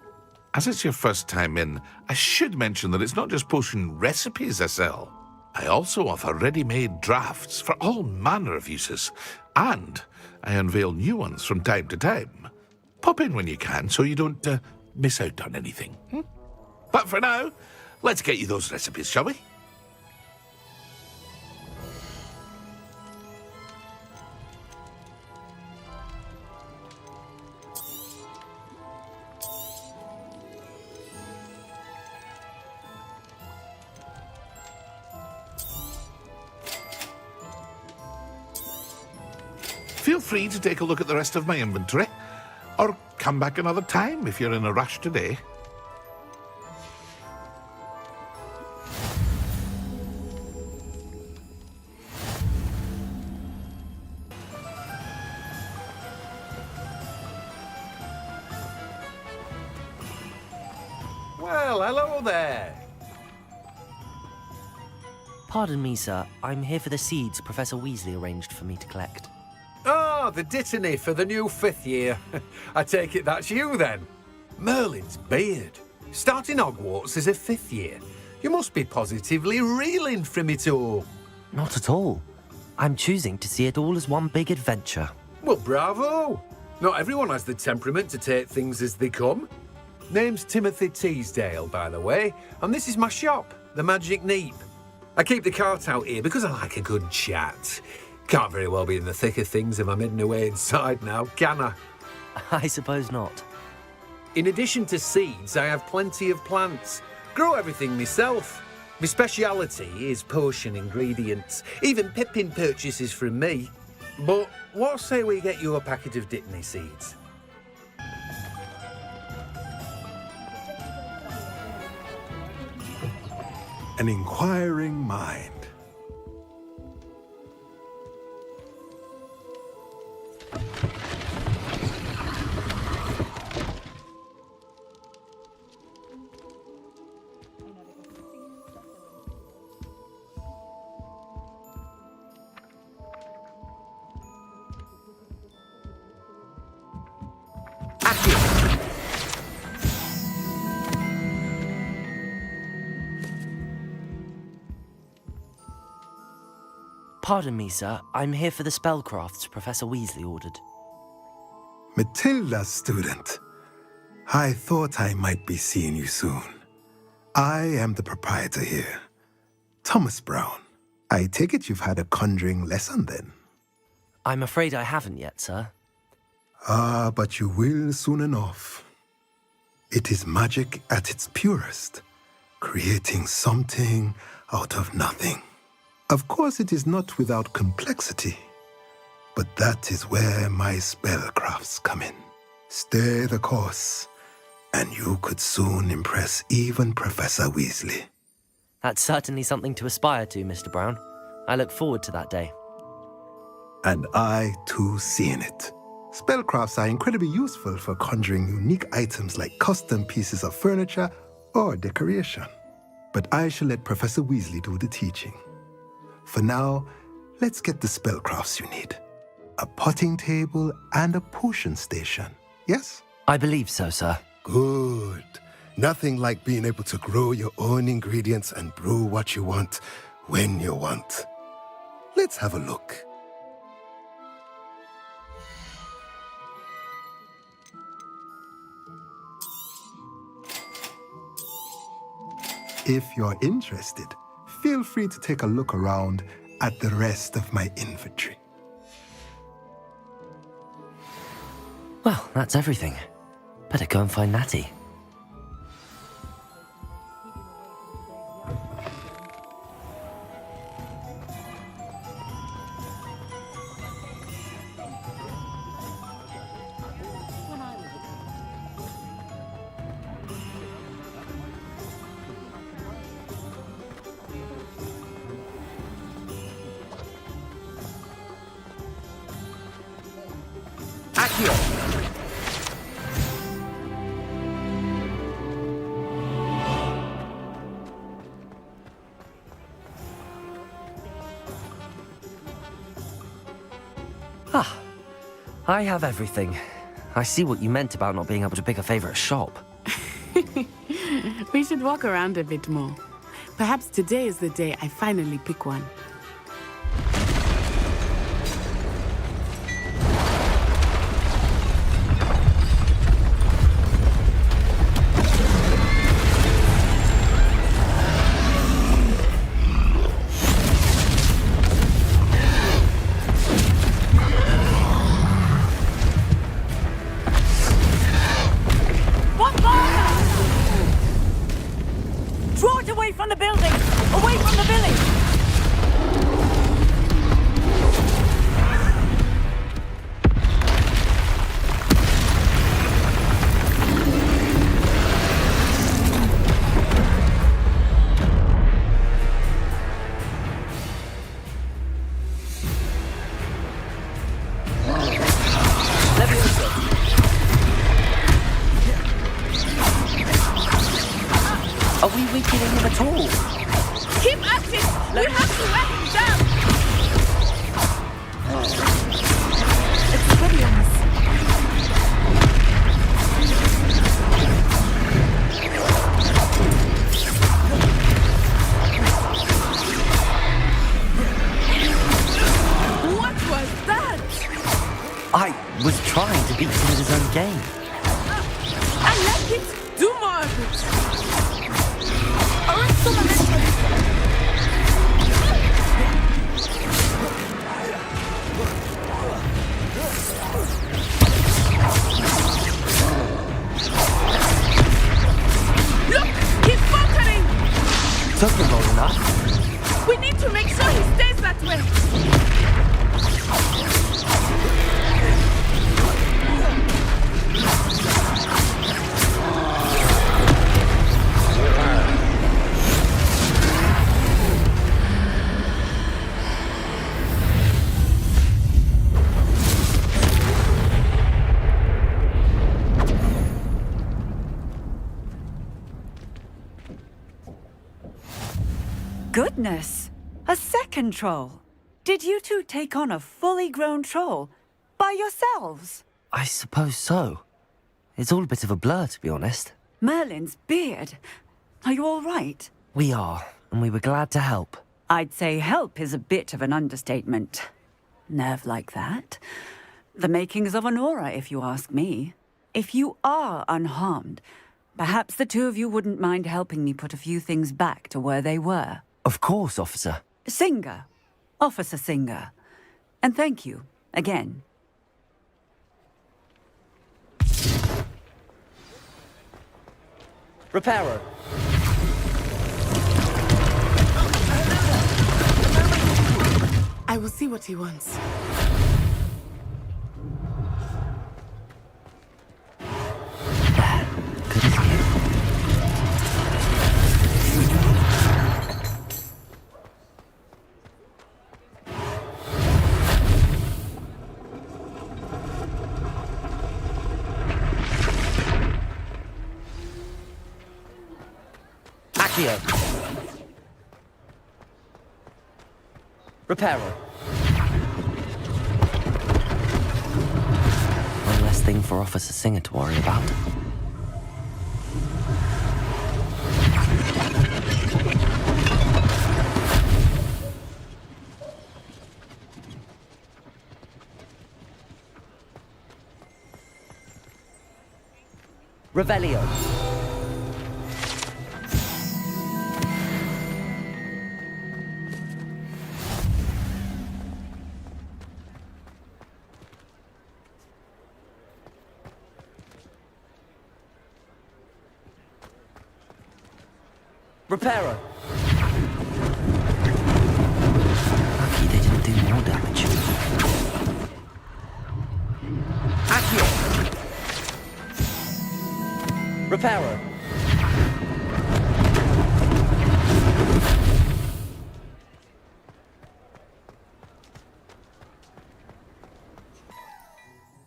As it's your first time in, I should mention that it's not just potion recipes I sell. I also offer ready-made drafts for all manner of uses, and I unveil new ones from time to time. Pop in when you can so you don't miss out on anything. But for now, let's get you those recipes, shall we? Feel free to take a look at the rest of my inventory, or come back another time if you're in a rush today. Well, hello there. Pardon me, sir. I'm here for the seeds Professor Weasley arranged for me to collect. Oh, the dittany for the new 5th year. I take it that's you, then. Merlin's beard. Starting Hogwarts as a 5th year. You must be positively reeling from it all. Not at all. I'm choosing to see it all as one big adventure. Well, bravo! Not everyone has the temperament to take things as they come. Name's Timothy Teasdale, by the way, and this is my shop, the Magic Neep. I keep the cart out here because I like a good chat. Can't very well be in the thick of things if I'm hidden away inside now, can I? I suppose not. In addition to seeds, I have plenty of plants. Grow everything myself. My speciality is potion ingredients. Even Pippin purchases from me. But what say we get you a packet of Dittany seeds? An inquiring mind. Pardon me, sir. I'm here for the spellcrafts Professor Weasley ordered. Matilda's student. I thought I might be seeing you soon. I am the proprietor here, Thomas Brown. I take it you've had a conjuring lesson then? I'm afraid I haven't yet, sir. Ah, but you will soon enough. It is magic at its purest, creating something out of nothing. Of course, it is not without complexity, but that is where my spellcrafts come in. Stay the course, and you could soon impress even Professor Weasley. That's certainly something to aspire to, Mr. Brown. I look forward to that day. And I, too, seeing it. Spellcrafts are incredibly useful for conjuring unique items like custom pieces of furniture or decoration. But I shall let Professor Weasley do the teaching. For now, let's get the spellcrafts you need. A potting table and a potion station, yes? I believe so, sir. Good. Nothing like being able to grow your own ingredients and brew what you want when you want. Let's have a look. If you're interested, feel free to take a look around at the rest of my inventory. Well, that's everything. Better go and find Natty. Ah, I have everything. I see what you meant about not being able to pick a favorite shop. We should walk around a bit more. Perhaps today is the day I finally pick one. Are we weakening him at all? Keep at it! We have to let him down! It's pretty on us. trying to beat him at his own game. I like it. Do more of it. Alright, so look, he's faltering. Took him long enough. We need to make sure he stays that way. Goodness! A second troll! Did you two take on a fully grown troll? By yourselves? I suppose so. It's all a bit of a blur, to be honest. Merlin's beard! Are you all right? We are, and we were glad to help. I'd say help is a bit of an understatement. Nerve like that? The makings of an aura, if you ask me. If you are unharmed, perhaps the two of you wouldn't mind helping me put a few things back to where they were. Of course, officer. Singer. Officer Singer. And thank you, again. Reparo. I will see what he wants. Good as new. Accio. Reparo. One less thing for Officer Singer to worry about. Revelio. Reparo. Lucky they didn't do more damage. Accio. Reparo.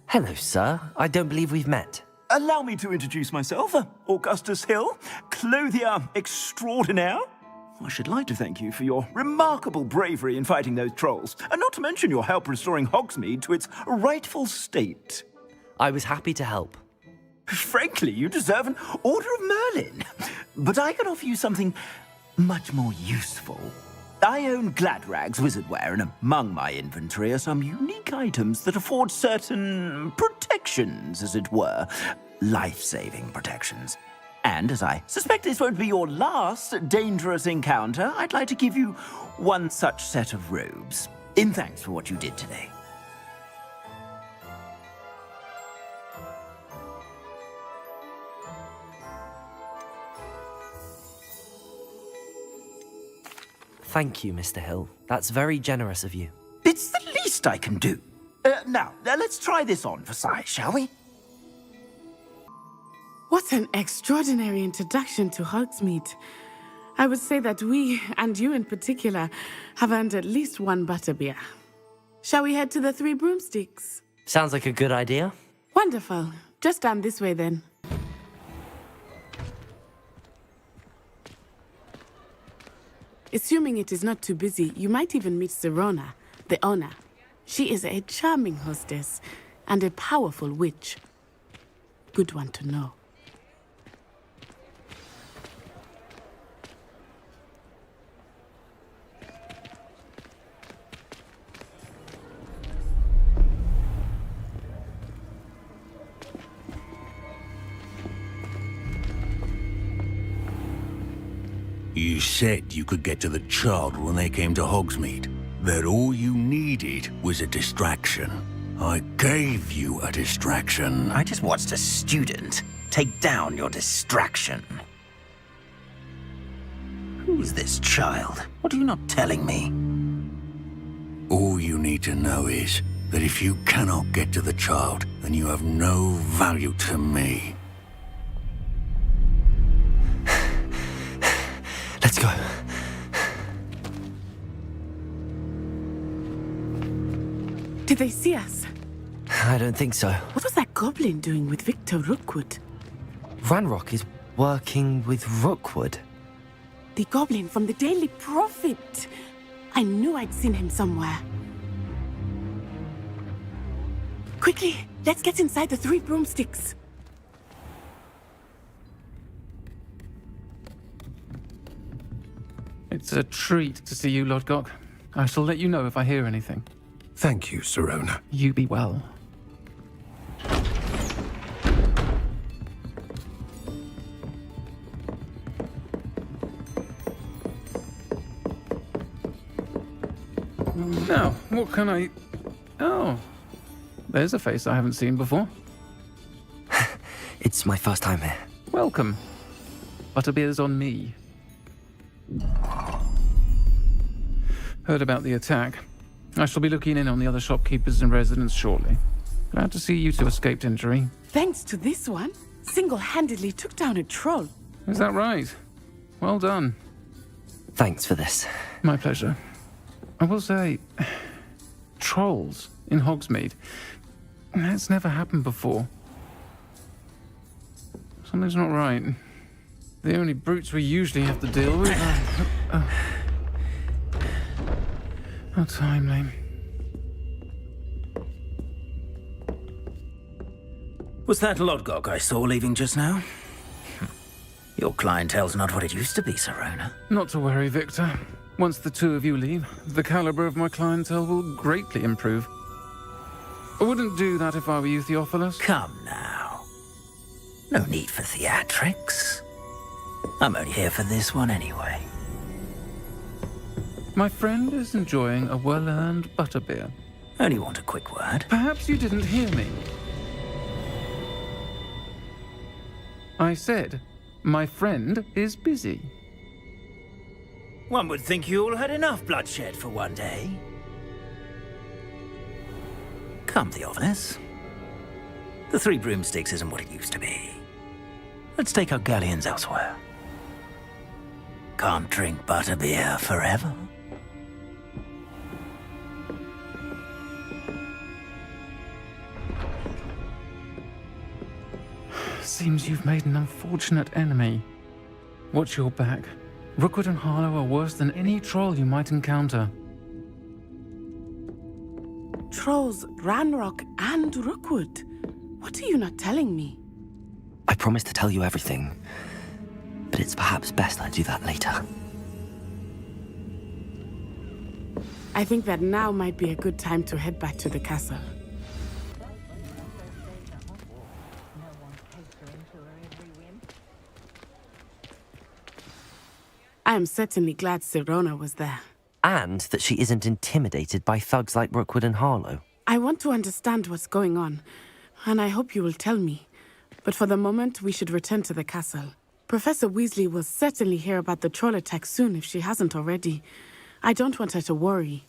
Hello, sir. I don't believe we've met. Allow me to introduce myself, Augustus Hill, clothier extraordinaire. I should like to thank you for your remarkable bravery in fighting those trolls, and not to mention your help restoring Hogsmeade to its rightful state. I was happy to help. Frankly, you deserve an Order of Merlin. But I can offer you something much more useful. I own Gladrag's wizardware, and among my inventory are some unique items that afford certain protections, as it were. Life-saving protections. And as I suspect this won't be your last dangerous encounter, I'd like to give you one such set of robes, in thanks for what you did today. Thank you, Mr. Hill. That's very generous of you. It's the least I can do. Now, let's try this on for size, shall we? What an extraordinary introduction to Hogsmeade. I would say that we, and you in particular, have earned at least one butterbeer. Shall we head to the Three Broomsticks? Sounds like a good idea. Wonderful. Just down this way then. Assuming it is not too busy, you might even meet Serona, the owner. She is a charming hostess and a powerful witch. Good one to know. You said you could get to the child when they came to Hogsmeade. That all you needed was a distraction. I gave you a distraction. I just watched a student take down your distraction. Who's this child? What are you not telling me? All you need to know is that if you cannot get to the child, then you have no value to me. Let's go. Did they see us? I don't think so. What was that goblin doing with Victor Rookwood? Ranrock is working with Rookwood. The goblin from the Daily Prophet. I knew I'd seen him somewhere. Quickly, let's get inside the 3 broomsticks. It's a treat to see you, Lodgok. I shall let you know if I hear anything. Thank you, Sirona. You be well. Now, what can I... Oh, there's a face I haven't seen before. It's my first time here. Welcome. Butterbeer's on me. Heard about the attack. I shall be looking in on the other shopkeepers and residents shortly. Glad to see you two escaped injury. Thanks to this one, single-handedly took down a troll. Is that right? Well done. Thanks for this. My pleasure. I will say, trolls in Hogsmeade. That's never happened before. Something's not right. The only brutes we usually have to deal with are... How timely. Was that Lodgok I saw leaving just now? Your clientele's not what it used to be, Sirona. Not to worry, Victor. Once the two of you leave, the caliber of my clientele will greatly improve. I wouldn't do that if I were you, Theophilus. Come now. No need for theatrics. I'm only here for this one anyway. My friend is enjoying a well-earned butterbeer. Only want a quick word. Perhaps you didn't hear me. I said, my friend is busy. One would think you all had enough bloodshed for one day. Come, Theophilus. The 3 broomsticks isn't what it used to be. Let's take our galleons elsewhere. Can't drink butterbeer forever. Seems you've made an unfortunate enemy. Watch your back. Rookwood and Harlow are worse than any troll you might encounter. Trolls, Ranrock, and Rookwood. What are you not telling me? I promised to tell you everything, but it's perhaps best I do that later. I think that now might be a good time to head back to the castle. I am certainly glad Sirona was there. And that she isn't intimidated by thugs like Rookwood and Harlow. I want to understand what's going on, and I hope you will tell me. But for the moment, we should return to the castle. Professor Weasley will certainly hear about the troll attack soon if she hasn't already. I don't want her to worry.